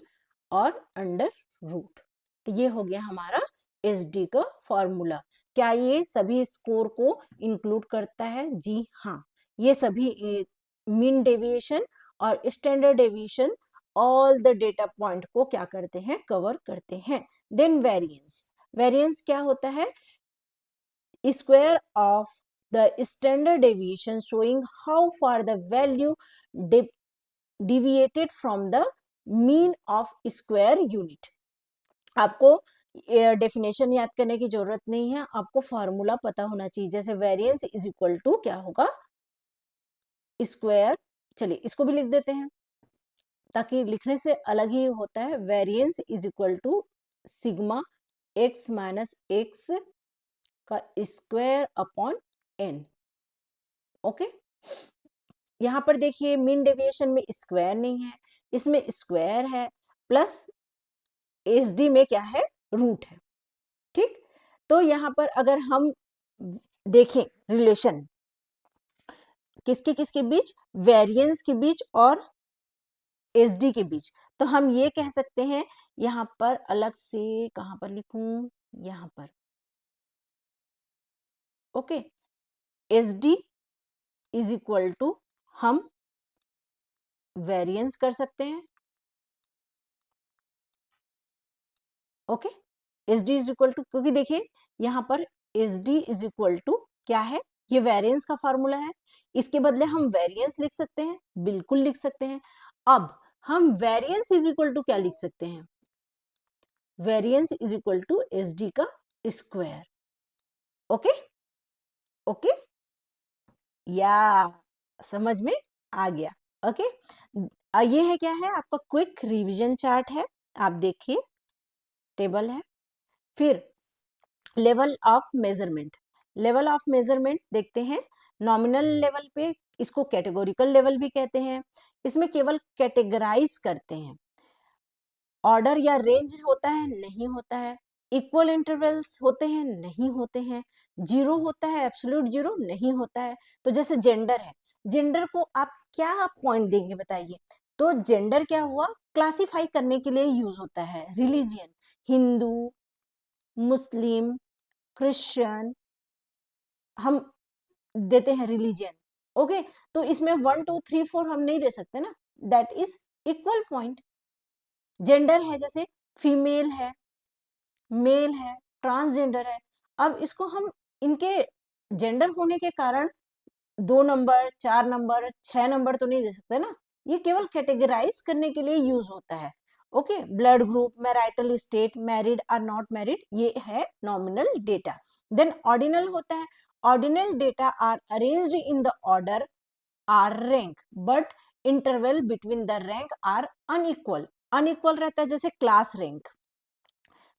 और अंडर रूट। तो ये हो गया हमारा एस डी का फॉर्मूला। क्या ये सभी स्कोर को इंक्लूड करता है? जी हाँ, ये सभी मीन डेविएशन और standard deviation all the data point को क्या करते हैं? कवर करते हैं। देन वेरिएंस, वेरिएंस क्या होता है? Square of the standard deviation showing how far the value deviated from the mean of square unit। आपको डेफिनेशन याद करने की जरूरत नहीं है, आपको फॉर्मूला पता होना चाहिए। जैसे वेरिएंस इज इक्वल टू क्या होगा? स्क्वायर, चलिए इसको भी लिख देते हैं ताकि लिखने से अलग ही होता है। Variance is equal to sigma x minus x का स्क्वायर अपॉन एन। ओके, यहाँ पर देखिए मीन डेविएशन में स्क्वायर नहीं है, इसमें स्क्वायर है, प्लस एस डी में क्या है? रूट है। ठीक, तो यहाँ पर अगर हम देखें रिलेशन किसके किसके बीच? वेरिएंस के बीच और एस डी के बीच, तो हम ये कह सकते हैं, यहाँ पर अलग से कहाँ पर लिखूं? यहाँ पर okay, S D is equal to हम वेरिएंस कर सकते हैं। Okay, S D is equal to, क्योंकि देखिए यहाँ पर S D is equal to क्या है? ये वेरिएंस का फॉर्मूला है, इसके बदले हम वेरिएंस लिख सकते हैं, बिल्कुल लिख सकते हैं। अब हम वेरिएंस इज इक्वल टू क्या लिख सकते हैं? Variance is equal to S D का स्क्वायर। ओके ओके, या समझ में आ गया? ओके, ये है क्या है? आपका क्विक रिवीजन चार्ट है, आप देखिए टेबल है। फिर level of measurement, level of measurement देखते हैं। नॉमिनल लेवल पे इसको कैटेगोरिकल लेवल भी कहते हैं, इसमें केवल कैटेगराइज करते हैं। ऑर्डर या रेंज होता है? नहीं होता है। इक्वल इंटरवल्स होते हैं? नहीं होते हैं। जीरो होता है? एब्सोल्यूट जीरो नहीं होता है। तो जैसे जेंडर है, जेंडर को आप क्या पॉइंट देंगे बताइए? तो जेंडर क्या हुआ? क्लासिफाई करने के लिए यूज होता है। रिलीजियन, हिंदू, मुस्लिम, क्रिश्चियन, हम देते हैं रिलीजियन। ओके, तो इसमें 1 2 3 4 हम नहीं दे सकते ना, that is equal point. Gender है, जैसे फीमेल है, मेल है, ट्रांसजेंडर है। अब इसको हम इनके जेंडर होने के कारण 2 नंबर, 4 नंबर, 6 नंबर तो नहीं दे सकते ना, ये केवल कैटेगराइज करने के लिए यूज होता है। Okay, blood group, marital state, married और नॉट मैरिड, ये है नॉमिनल डेटा। देन ऑर्डिनल होता है। Ordinal data are arranged in the order or rank, but interval between the rank are unequal. Unequal रहता है, जैसे क्लास रैंक।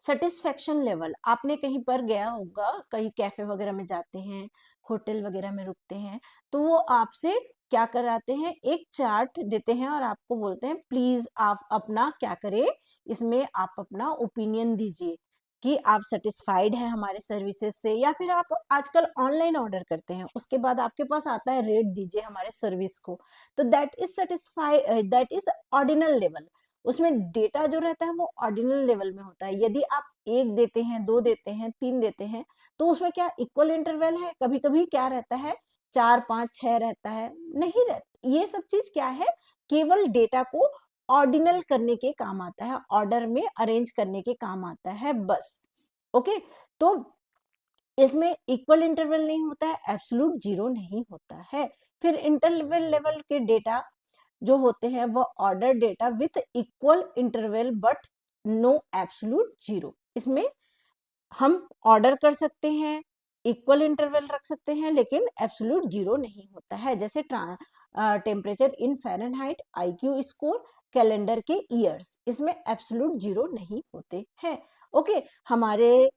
सेटिस्फेक्शन लेवल, आपने कहीं पर गया होगा, कहीं कैफे वगैरह में जाते हैं, होटल वगैरह में रुकते हैं, तो वो आपसे क्या कराते हैं? एक चार्ट देते हैं और आपको बोलते हैं प्लीज आप अपना क्या करें, इसमें आप अपना ओपिनियन दीजिए कि आप सेटिस्फाइड हैं हमारे सर्विसेज से, या फिर आप आजकल ऑनलाइन ऑर्डर करते हैं, उसके बाद आपके पास आता है रेट दीजिए हमारे सर्विस को। तो that is satisfied, that is ordinal level. उसमें डेटा जो रहता है वो ऑर्डिनल लेवल में होता है। यदि आप 1 देते हैं, 2 देते हैं, 3 देते हैं, तो उसमें क्या इक्वल इंटरवल है? कभी कभी क्या रहता है? 4 5 6 रहता है, नहीं रहता। ये सब चीज क्या है? केवल डेटा को ऑर्डिनल करने के काम आता है, ऑर्डर में अरेंज करने के काम आता है, बस। ओके, तो इसमें इक्वल इंटरवल नहीं होता है, एब्सोल्यूट जीरो नहीं होता है। फिर इंटरवल लेवल के डेटा जो होते हैं वो order data with equal interval but no absolute zero. इसमें हम ऑर्डर कर सकते हैं, इक्वल इंटरवल रख सकते हैं, लेकिन एब्सोल्यूट जीरो नहीं होता है। जैसे temperature in Fahrenheit, IQ score, calendar के ईयर्स, इसमें एब्सोल्यूट जीरो नहीं होते हैं। ओके, हमारे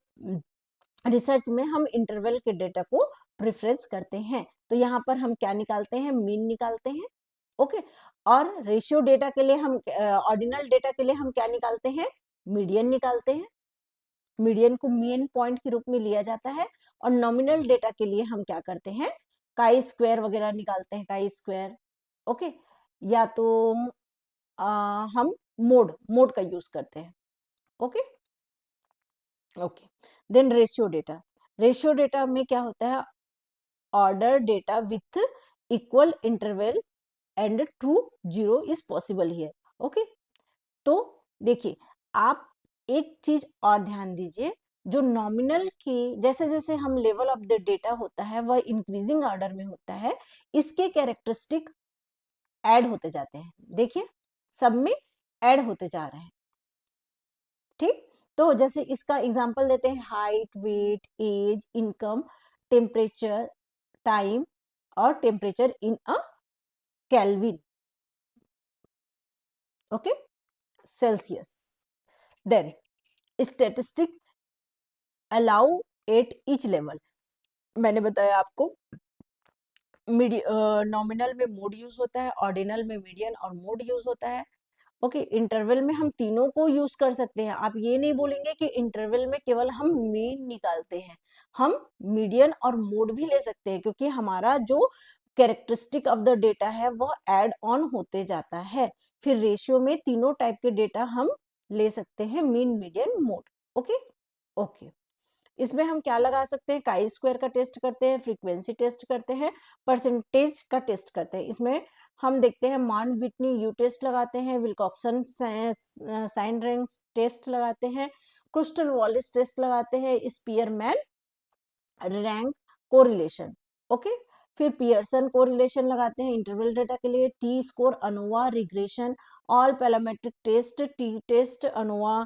रिसर्च में हम इंटरवल के डेटा को प्रेफरेंस करते हैं, तो यहाँ पर हम क्या निकालते हैं? मीन निकालते हैं। ओके, और रेशियो डेटा के लिए हम ऑर्डिनल डेटा के लिए हम क्या निकालते हैं? मीडियन निकालते हैं। मीडियन को मेन पॉइंट के रूप में लिया जाता है, और नॉमिनल डेटा के लिए हम क्या करते हैं, काई स्क्वायर वगैरह निकालते हैं, काई स्क्वायर, ओके, या तो हम मोड मोड का यूज करते हैं, okay okay. Then ratio data में क्या होता है, order data with equal interval and true zero is possible here, okay. तो देखिए, आप एक चीज और ध्यान दीजिए, जो नॉमिनल की जैसे जैसे हम लेवल ऑफ द डेटा होता है वह इंक्रीजिंग ऑर्डर में होता है, इसके कैरेक्टरिस्टिक ऐड होते जाते हैं, देखिए सब में ऐड होते जा रहे हैं, ठीक। तो जैसे इसका एग्जांपल देते हैं, height, weight, age, income, temperature, time और temperature in a Kelvin, okay, Celsius. Then statistic allow at each level, मैंने बताया आपको नॉमिनल में मोड यूज होता है, ऑर्डिनल में मीडियन और मोड यूज होता है, ओके। इंटरवल में हम तीनों को यूज कर सकते हैं, आप ये नहीं बोलेंगे कि इंटरवल में केवल हम मीन निकालते हैं, हम मीडियन और मोड भी ले सकते हैं, क्योंकि हमारा जो कैरेक्टरिस्टिक ऑफ द डेटा है वह ऐड ऑन होते जाता है। फिर रेशियो में तीनों टाइप के डेटा हम ले सकते हैं, mean, median, mode, okay okay. इसमें हम क्या लगा सकते हैं, काई स्क्वायर का टेस्ट करते हैं, फ्रीक्वेंसी टेस्ट करते हैं, परसेंटेज का टेस्ट करते हैं। इसमें हम देखते हैं मान विटनी यू टेस्ट लगाते हैं, विल्कॉक्सन साइन रैंक टेस्ट लगाते हैं, क्रिस्टल वॉलिस टेस्ट लगाते हैं, स्पीयरमैन रैंक कोरिलेशन, ओके। फिर पियर्सन कोरिलेशन लगाते हैं इंटरवल डेटा के लिए, T score, ANOVA, regression, all parametric test, T test, ANOVA,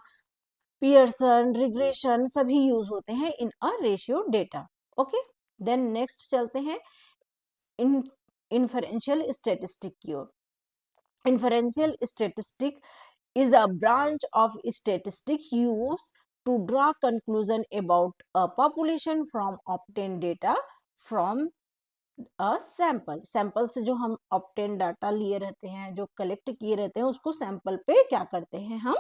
Pearson, regression सभी यूज होते हैं in a ratio data, okay. Then next चलते हैं इन इन्फरेंशियल स्टेटिस्टिक की ओर। Inferential statistic is a branch of statistics used to draw conclusion about a population from obtained data from a sample। Sample से जो हम obtained data लिए रहते हैं, जो कलेक्ट किए रहते हैं, उसको सैंपल पे क्या करते हैं, हम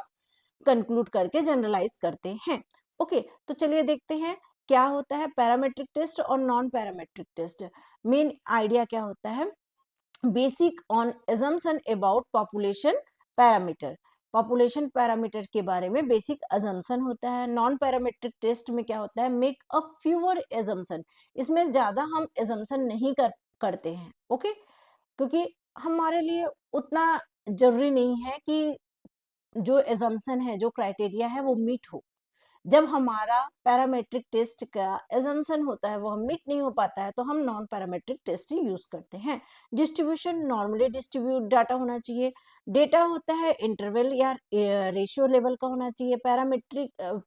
कंक्लूड करके जनरलाइज करते हैं, ओके। तो चलिए देखते हैं क्या होता है पैरामेट्रिक टेस्ट और non parametric test. Main idea क्या होता है, basic on assumption about population parameter, population parameter के बारे में बेसिक अजम्पशन होता है। नॉन पैरामेट्रिक टेस्ट में क्या होता है, मेक अ फ्यूअर एजम्पशन, इसमें ज्यादा हम एजम्पशन नहीं करते हैं, ओके, क्योंकि हमारे लिए उतना जरूरी नहीं है कि जो एजम्पशन है, जो क्राइटेरिया है वो मीट हो। जब हमारा पैरामेट्रिक टेस्ट का एजम्पशन होता है वो मीट नहीं हो पाता है, तो हम नॉन पैरामेट्रिक टेस्ट ही यूज करते हैं। डिस्ट्रीब्यूशन, नॉर्मली डिस्ट्रीब्यूट डाटा होना चाहिए। डेटा होता है इंटरवल या रेशियो लेवल का होना चाहिए।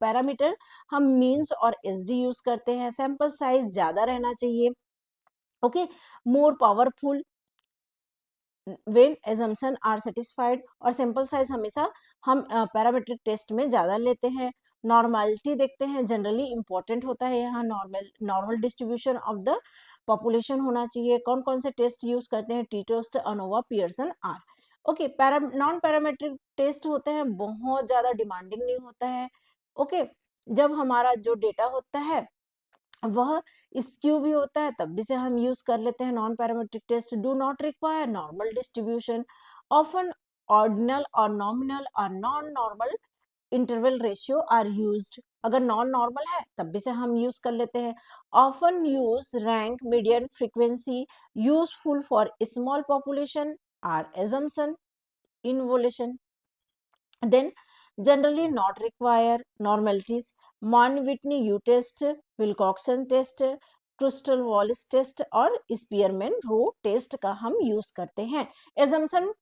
पैरामीटर हम मीन्स और एसडी यूज करते हैं। सैंपल साइज ज्यादा रहना चाहिए, okay. More powerful when assumption are satisfied, और सैंपल साइज हमेशा हम पैरामेट्रिक टेस्ट में ज्यादा लेते हैं। नॉर्मलिटी देखते हैं, जनरली इंपॉर्टेंट होता है यहाँ, normal distribution of the population होना चाहिए। कौन कौन से टेस्ट यूज करते हैं, t test, ANOVA, Pearson, r, okay. Non parametric test होते हैं, बहुत ज्यादा डिमांडिंग नहीं होता है, ओके। जब हमारा जो डेटा होता है वह स्क्यू भी होता है, तब भी से हम यूज कर लेते हैं non parametric test. Do not require normal distribution, often ordinal और नॉमिनल और non normal interval ratio are used, अगर नॉन नॉर्मल है तब भी से हम यूज कर लेते हैं। Often use rank, median, frequency, useful for small population, are assumption, involution. Then generally not require normalities, Mann-Whitney U-test, Wilcoxon test, Kruskal Wallis test और स्पीयरमैन रो टेस्ट का हम यूज करते हैं। एजम्पशन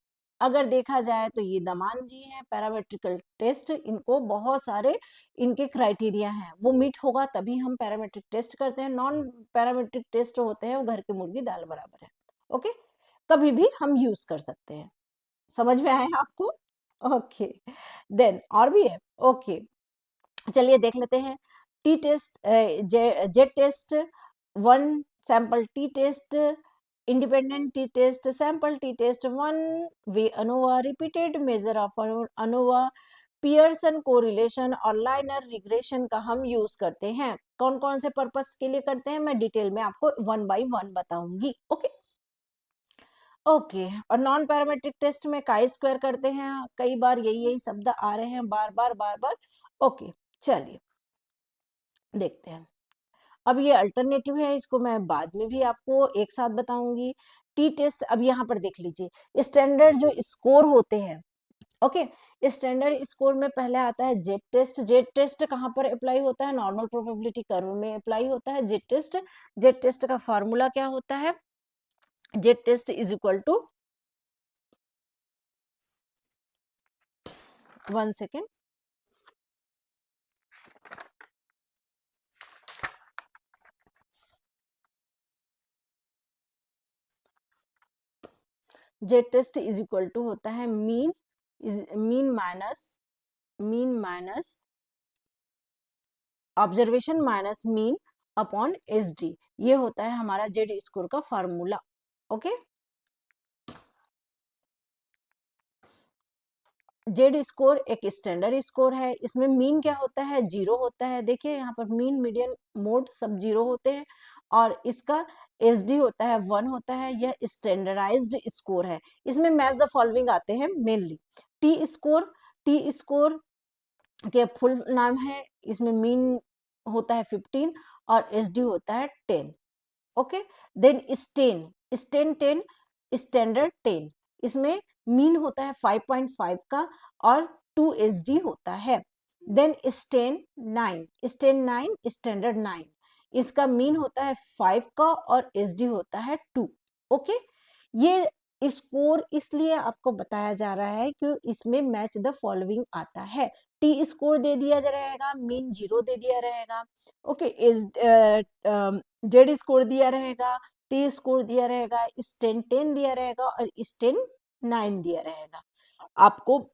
अगर देखा जाए तो ये दमान जी हैं, पैरामेट्रिकल टेस्ट, इनको बहुत सारे इनके क्राइटेरिया हैं, वो मीट होगा तभी हम पैरामेट्रिक टेस्ट करते हैं। नॉन पैरामेट्रिक टेस्ट होते हैं वो घर की मुर्गी दाल बराबर है, ओके, कभी भी हम यूज कर सकते हैं। समझ में आया आपको, ओके। देन और भी है, ओके, चलिए देख लेते हैं। T test, z test, one sample t test, independent T test, sample t test, one way ANOVA, repeated measure of ANOVA, Pearson correlation और लाइनर रिग्रेशन का हम यूज करते हैं। कौन कौन से पर्पस के लिए करते हैं मैं डिटेल में आपको वन बाय वन बताऊंगी। ओके ओके और नॉन पैरामेट्रिक टेस्ट में काई स्क्वायर करते हैं, कई बार यही यही शब्द आ रहे हैं बार बार बार बार। ओके चलिए देखते हैं। अब ये अल्टरनेटिव है, इसको मैं बाद में भी आपको एक साथ बताऊंगी। टी टेस्ट अब यहाँ पर देख लीजिए, स्टैंडर्ड जो स्कोर होते हैं, ओके स्टैंडर्ड स्कोर में पहले आता है जेड टेस्ट। जेड टेस्ट कहाँ पर अप्लाई होता है, नॉर्मल प्रोबेबिलिटी कर्व में अप्लाई होता है जेड टेस्ट। जेड टेस्ट का फॉर्मूला क्या होता है, z test is equal to 1 second, z test is equal to होता है mean minus observation minus mean upon S D, ये होता है हमारा जेड स्कोर का फॉर्मूला। ओके जेड स्कोर एक स्टैंडर्ड स्कोर है, इसमें मीन क्या होता है, 0 होता है। देखिए यहाँ पर मीन मीडियन मोड सब 0 होते हैं और इसका एस डी होता है 1 होता है। यह स्टैंडर्डाइज्ड स्कोर है। इसमें मैच द फॉलोइंग आते हैं मेनली। टी स्कोर के फुल नाम है, इसमें मीन होता है 15 और एस डी होता है 10। ओके देन स्टेन 10 स्टैंडर्ड 10, इसमें मीन होता है 5.5 का और 2 एस डी होता है। देन स्टेन 9 स्टैंडर्ड 9, इसका मीन होता है 5 का और एस डी होता है 2। ओके ये स्कोर इसलिए आपको बताया जा रहा है कि इसमें मैच द फॉलोइंग आता है। टी स्कोर दे दिया जा रहेगा, मीन 0 दे दिया रहेगा। ओके जेड स्कोर दिया रहेगा, टी स्कोर दिया रहेगा, स्टेन 10 दिया रहेगा और स्टेन 9 दिया रहेगा। आपको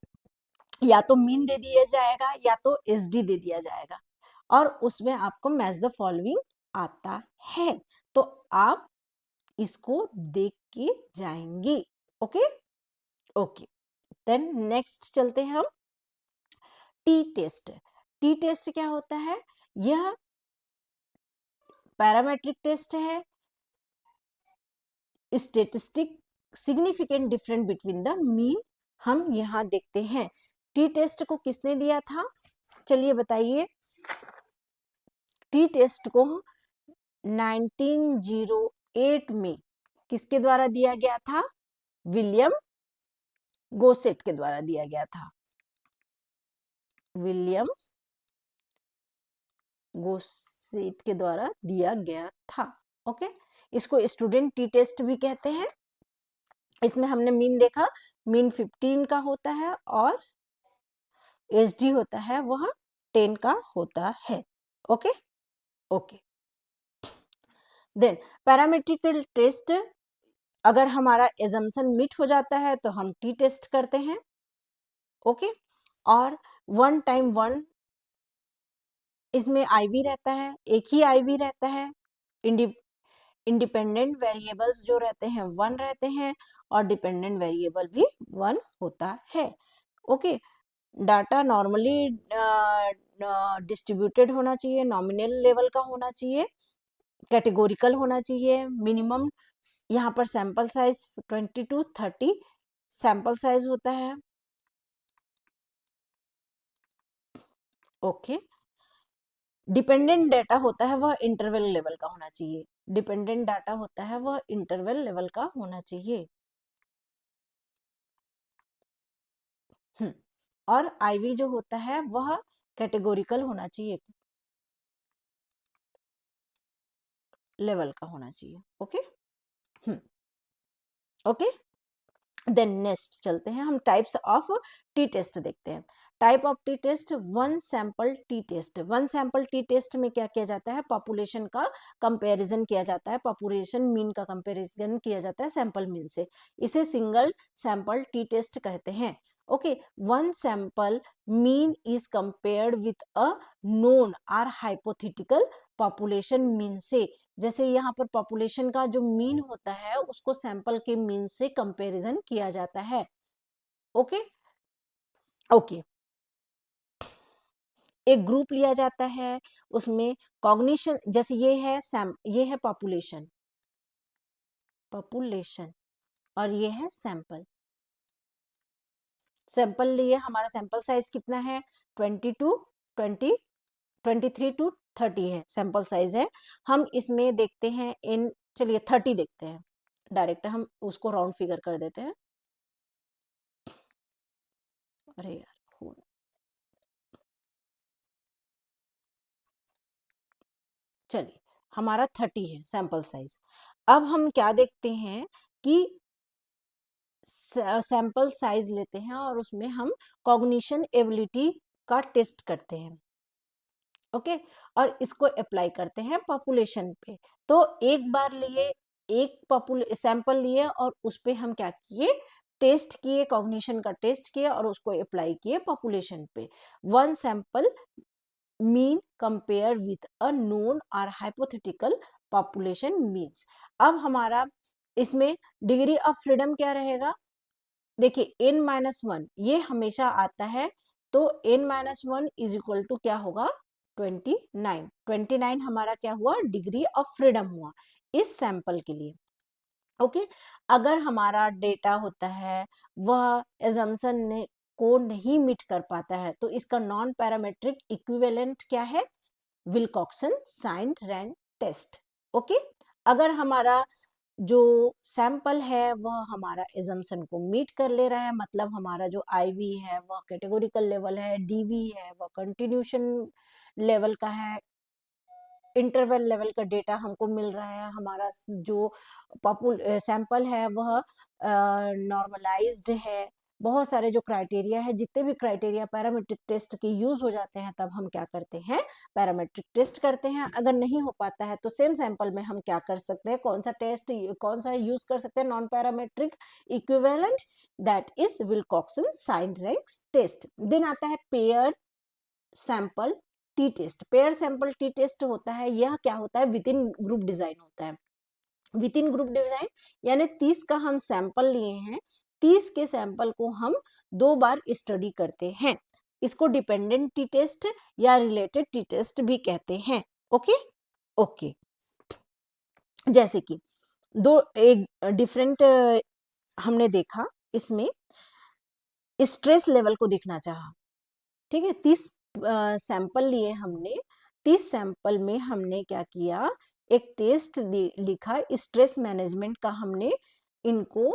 या तो मीन दे दिया जाएगा या तो एस डी दे दिया जाएगा और उसमें आपको मैच द फॉलोइंग आता है, तो आप इसको देख के जाएंगे। ओके ओके देन नेक्स्ट चलते हैं हम टी टेस्ट। टी टेस्ट क्या होता है, यह पैरामेट्रिक टेस्ट है। Statistic significant difference between the mean हम यहाँ देखते हैं। टी टेस्ट को किसने दिया था, चलिए बताइए। टी टेस्ट को 1908 में किसके द्वारा दिया गया था, विलियम गोसेट के द्वारा दिया गया था। विलियम गोसेट के द्वारा दिया गया था। ओके इसको स्टूडेंट टी टेस्ट भी कहते हैं। इसमें हमने मीन देखा, मीन 15 का होता है और एस डी होता है वह 10 का होता है। ओके ओके देन पैरामेट्रिकल टेस्ट, अगर हमारा एजम्पशन मीट हो जाता है तो हम टी टेस्ट करते हैं। ओके और 1 टाइम 1 इसमें आई भी रहता है, एक ही आई भी रहता है। इंडिपेंडेंट वेरिएबल्स जो रहते हैं 1 रहते हैं और डिपेंडेंट वेरिएबल भी 1 होता है। ओके डाटा नॉर्मली डिस्ट्रीब्यूटेड होना चाहिए, नॉमिनल लेवल का होना चाहिए, कैटेगोरिकल होना चाहिए। मिनिमम यहाँ पर sample size 20 to 30 sample size होता है। ओके डिपेंडेंट डाटा होता है वह इंटरवल लेवल का होना चाहिए। डिपेंडेंट डाटा होता है वह इंटरवल लेवल का होना चाहिए। और आईवी जो होता है वह कैटेगोरिकल होना चाहिए, लेवल का होना चाहिए। ओके ओके देन नेक्स्ट चलते हैं हम टाइप्स ऑफ टी टेस्ट देखते हैं। Type of t test, one sample t test. One sample t test में क्या किया जाता है, पॉपुलेशन का कंपैरिजन किया जाता है, पॉपुलेशन मीन का कंपैरिजन किया जाता है सैंपल मीन से। इसे सिंगल सैंपल टी टेस्ट कहते हैं। Okay one sample mean is compared with a known और हाइपोथेटिकल पॉपुलेशन मीन से। जैसे यहाँ पर पॉपुलेशन का जो मीन होता है उसको सैंपल के मीन से कंपैरिजन किया जाता है। ओके ओके एक ग्रुप लिया जाता है, उसमें कॉग्निशन, जैसे ये है पॉपुलेशन, पॉपुलेशन, और ये है सैंपल। सैंपल लिए हमारा सैंपल साइज कितना है, 20 टू 20 23 टू 30 है सैंपल साइज है। हम इसमें देखते हैं इन, चलिए 30 देखते हैं, डायरेक्ट हम उसको राउंड फिगर कर देते हैं। अरे यार, चलिए हमारा 30 है सैंपल साइज। अब हम क्या देखते हैं कि सैंपल साइज लेते हैं और उसमें हम कॉग्निशन एबिलिटी का टेस्ट करते हैं, ओके, और इसको अप्लाई करते हैं पॉपुलेशन पे। तो एक बार लिए, एक सैंपल लिए और उस पे हम क्या किए, टेस्ट किए, कॉग्निशन का टेस्ट किए और उसको अप्लाई किए पॉपुलेशन पे। One sample mean compare with a known और हाइपोथेटिकल पॉपुलेशन मीन्स। अब हमारा इसमें डिग्री ऑफ फ्रीडम क्या रहेगा, देखिए n-1 ये हमेशा आता है, तो n-1 इज इक्वल टू क्या होगा, 29। 29 हमारा क्या हुआ, डिग्री ऑफ फ्रीडम हुआ इस सैंपल के लिए, ओके। अगर हमारा डेटा होता है वह एजम्पशन ने को नहीं मीट कर पाता है, तो इसका नॉन पैरामेट्रिक इक्विवेलेंट क्या है, Wilcoxon sign rank test, okay. अगर हमारा जो सैंपल है वह हमारा एजम्पशन को मीट कर ले रहा है, मतलब हमारा जो आईवी है वह कैटेगोरिकल लेवल है, डीवी है वह कंटिन्यूशन लेवल का है, इंटरवल लेवल का डेटा हमको मिल रहा है, हमारा जो सैंपल है वह नॉर्मलाइज्ड है, बहुत सारे जो क्राइटेरिया है, जितने भी क्राइटेरिया पैरामीट्रिक टेस्ट के यूज हो जाते हैं, तब हम क्या करते हैं, पैरामीट्रिक टेस्ट करते हैं। अगर नहीं हो पाता है तो सेम सैंपल में हम क्या कर सकते हैं, कौन सा टेस्ट, कौन सा यूज कर सकते हैं, non parametric equivalent, that is Wilcoxon sign rank test. Then आता है pair sample t test. Pair sample t test होता है, यह क्या होता है, विद इन ग्रुप डिजाइन होता है। विद इन ग्रुप डिजाइन यानी 30 का हम सैंपल लिए हैं, 30 के सैंपल को हम 2 बार स्टडी करते हैं, इसको डिपेंडेंट टी टेस्ट या रिलेटेड टी टेस्ट भी कहते हैं, ओके। ओके, जैसे कि दो एक डिफरेंट हमने देखा, इसमें स्ट्रेस लेवल को देखना चाहा, ठीक है। 30 सैंपल लिए हमने, 30 सैंपल में हमने क्या किया, एक टेस्ट लिखा, स्ट्रेस मैनेजमेंट का हमने इनको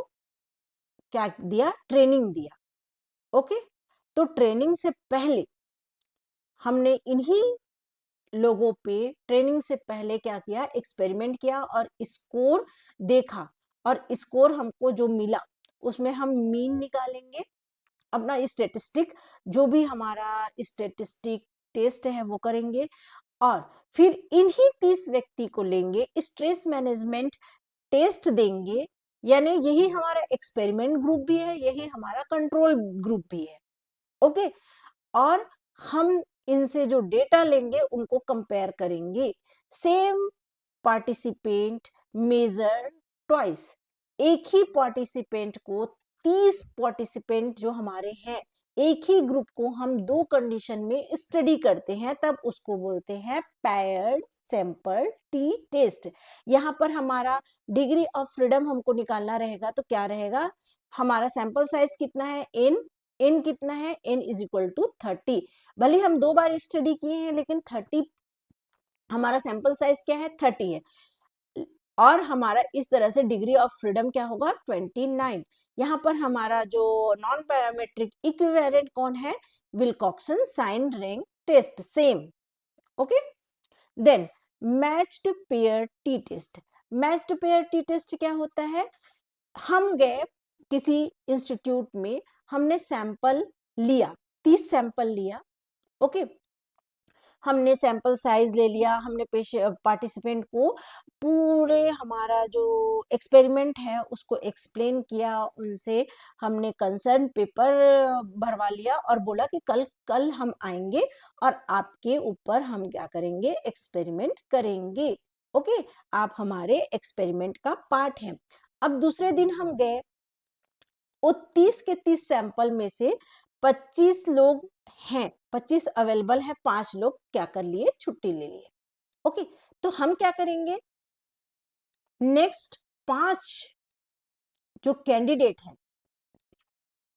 क्या दिया, ट्रेनिंग दिया, ओके। तो ट्रेनिंग से पहले हमने इन्हीं लोगों पे ट्रेनिंग से पहले क्या किया, एक्सपेरिमेंट किया और स्कोर देखा, और स्कोर हमको जो मिला उसमें हम मीन निकालेंगे, अपना स्टेटिस्टिक, जो भी हमारा स्टेटिस्टिक टेस्ट है वो करेंगे, और फिर इन्हीं 30 व्यक्ति को लेंगे, स्ट्रेस मैनेजमेंट टेस्ट देंगे, यानी यही हमारा एक्सपेरिमेंट ग्रुप भी है, यही हमारा कंट्रोल ग्रुप भी है, ओके। और हम इनसे जो डेटा लेंगे उनको कंपेयर करेंगे, सेम पार्टिसिपेंट मेजर ट्वाइस, एक ही पार्टिसिपेंट को, 30 पार्टिसिपेंट जो हमारे हैं, एक ही ग्रुप को हम 2 कंडीशन में स्टडी करते हैं, तब उसको बोलते हैं पेयर्ड सैंपल टी टेस्ट। यहाँ पर हमारा डिग्री ऑफ फ्रीडम हमको निकालना रहेगा, तो क्या रहेगा, हमारा सैंपल साइज कितना है, n कितना है, n इज इक्वल टू 30। भले हम 2 बार स्टडी किए हैं, लेकिन 30 हमारा सैंपल साइज क्या है, 30 है, और हमारा इस तरह से डिग्री ऑफ फ्रीडम क्या होगा, 29। यहाँ पर हमारा जो नॉन पैरामेट्रिक इक्विवेलेंट कौन है, Wilcoxon sign rank test, same, okay. Then matched pair t test. Matched pair t test क्या होता है, हम गए किसी इंस्टीट्यूट में, हमने सैंपल लिया, 30 सैंपल लिया, ओके। हमने सैंपल साइज ले लिया, हमने पार्टिसिपेंट को पूरे हमारा जो एक्सपेरिमेंट है उसको एक्सप्लेन किया, उनसे हमने कंसर्न पेपर भरवा लिया और बोला कि कल कल हम आएंगे और आपके ऊपर हम क्या करेंगे, एक्सपेरिमेंट करेंगे, ओके। आप हमारे एक्सपेरिमेंट का पार्ट हैं। अब दूसरे दिन हम गए, वो 30 के 30 सैंपल में से 25 लोग हैं, 25 अवेलेबल है, 5 लोग क्या कर लिए, छुट्टी ले लिए। ओके, तो हम क्या करेंगे, नेक्स्ट 5 जो कैंडिडेट हैं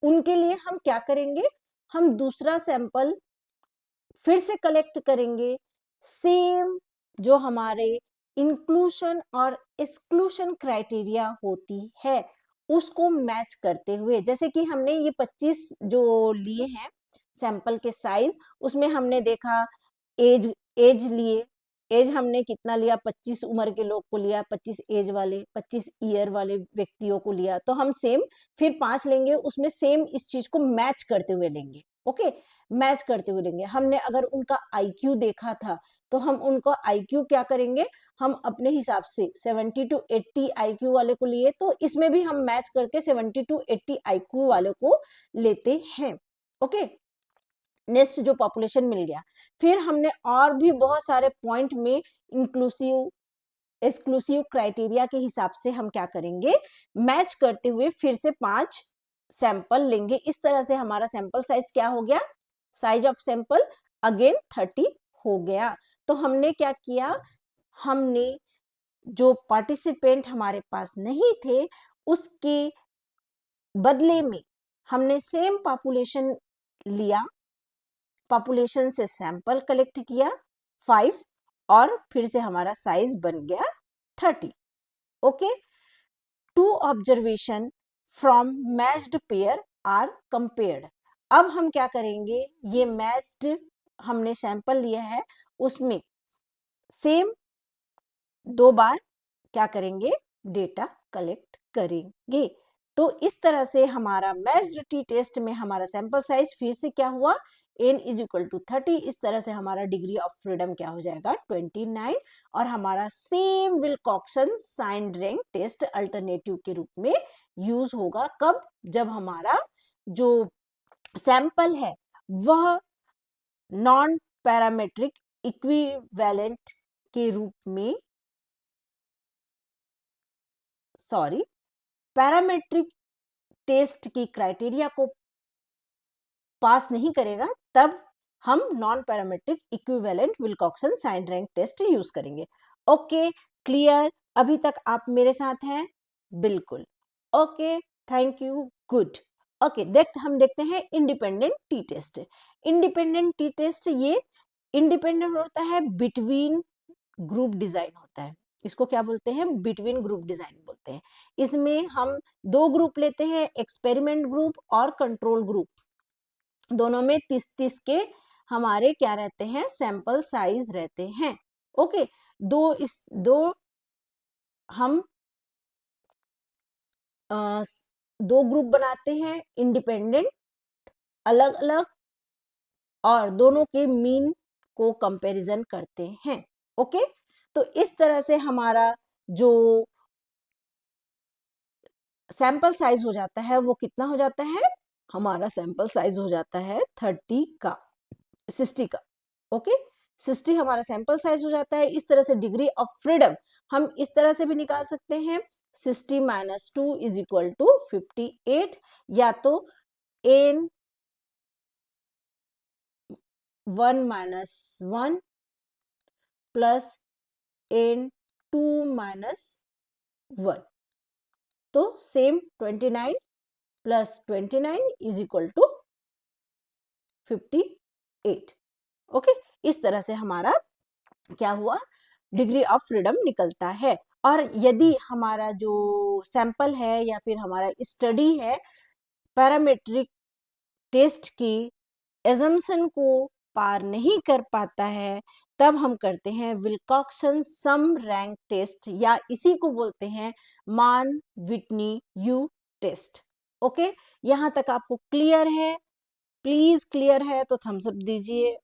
उनके लिए हम क्या करेंगे, हम दूसरा सैंपल फिर से कलेक्ट करेंगे, सेम जो हमारे इंक्लूशन और एक्सक्लूशन क्राइटेरिया होती है उसको मैच करते हुए। जैसे कि हमने ये 25 जो लिए हैं सैंपल के साइज, उसमें हमने देखा एज एज लिए, एज हमने कितना लिया, 25 उम्र के लोग को लिया, 25 एज वाले, 25 ईयर वाले व्यक्तियों को लिया, तो हम सेम फिर 5 लेंगे, उसमें सेम इस चीज को मैच करते हुए लेंगे। ओके, मैच करते हुए लेंगे। हमने अगर उनका आईक्यू देखा था तो हम उनका आईक्यू क्या करेंगे, हम अपने हिसाब से 70 to 80 आईक्यू वाले को लिए, तो इसमें भी हम मैच करके 70 to 80 आईक्यू वाले को लेते हैं। ओके, नेक्स्ट जो पॉपुलेशन मिल गया, फिर हमने और भी बहुत सारे पॉइंट में इंक्लूसिव एक्सक्लूसिव क्राइटेरिया के हिसाब से हम क्या करेंगे, मैच करते हुए फिर से 5 सैंपल लेंगे। इस तरह से हमारा सैंपल साइज क्या हो गया, साइज ऑफ सैंपल अगेन 30 हो गया। तो हमने क्या किया, हमने जो पार्टिसिपेंट हमारे पास नहीं थे उसके बदले में हमने सेम पॉपुलेशन लिया, पॉपुलेशन से सैंपल कलेक्ट किया 5 और फिर से हमारा साइज बन गया 30। Okay, two observation from matched pair are compared. अब हम क्या करेंगे, ये मैच्ड हमने सैंपल लिया है उसमें सेम 2 बार क्या करेंगे, डेटा कलेक्ट करेंगे। तो इस तरह से हमारा मैच्ड टी टेस्ट में हमारा सैंपल साइज फिर से क्या हुआ, n इज इक्वल टू 30। इस तरह से हमारा डिग्री ऑफ फ्रीडम क्या हो जाएगा, 29। और हमारा same Wilcoxon sign rank test alternative के रूप में यूज होगा। कब, जब हमारा जो सैंपल है वह नॉन पैरामेट्रिक इक्विवेलेंट के रूप में, सॉरी, पैरामेट्रिक टेस्ट की क्राइटेरिया को पास नहीं करेगा, तब हम non parametric equivalent Wilcoxon sign rank test use करेंगे। ओके, क्लियर, अभी तक आप मेरे साथ हैं, बिल्कुल। Okay, thank you, good. Okay, हम देखते हैं independent T test. Independent T test ये इंडिपेंडेंट होता है, बिटवीन ग्रुप डिजाइन होता है, इसको क्या बोलते हैं, बिटवीन ग्रुप डिजाइन बोलते हैं। इसमें हम 2 ग्रुप लेते हैं, एक्सपेरिमेंट ग्रुप और कंट्रोल ग्रुप। दोनों में 30-30 के हमारे क्या रहते हैं, सैंपल साइज रहते हैं। ओके, दो हम 2 ग्रुप बनाते हैं इंडिपेंडेंट अलग अलग, और दोनों के मीन को कंपैरिजन करते हैं। ओके, तो इस तरह से हमारा जो सैंपल साइज हो जाता है वो कितना हो जाता है, हमारा सैंपल साइज हो जाता है 30 का, 60 का। ओके, 60 हमारा सैंपल साइज हो जाता है। इस तरह से डिग्री ऑफ फ्रीडम हम इस तरह से भी निकाल सकते हैं, 60 - 2 इज इक्वल टू 58, या तो n 1 - 1 प्लस n 2 - 1, तो सेम 29 plus 29 is equal to 58। Okay, इस तरह से हमारा क्या हुआ, डिग्री ऑफ फ्रीडम निकलता है। और यदि हमारा जो सैंपल है या फिर हमारा स्टडी है पैरामेट्रिक टेस्ट की एजम्पशन को पार नहीं कर पाता है, तब हम करते हैं विल्कॉक्सन सम रैंक टेस्ट, या इसी को बोलते हैं मान विटनी यू टेस्ट। ओके, यहां तक आपको क्लियर है, प्लीज क्लियर है तो थम्स अप दीजिए,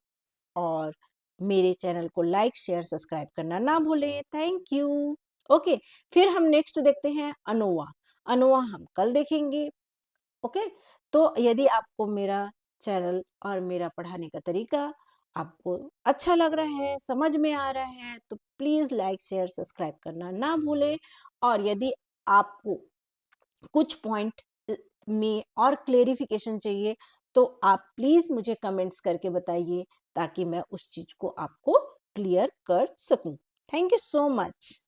और मेरे चैनल को लाइक शेयर सब्सक्राइब करना ना भूलें। Thank you. ओके, फिर हम नेक्स्ट देखते हैं अनोवा। अनोवा हम कल देखेंगे। ओके, तो यदि आपको मेरा चैनल और मेरा पढ़ाने का तरीका आपको अच्छा लग रहा है, समझ में आ रहा है, तो प्लीज लाइक शेयर सब्सक्राइब करना ना भूलें। और यदि आपको कुछ पॉइंट में और क्लेरिफिकेशन चाहिए तो आप प्लीज़ मुझे कमेंट्स करके बताइए ताकि मैं उस चीज़ को आपको क्लियर कर सकूं। Thank you so much.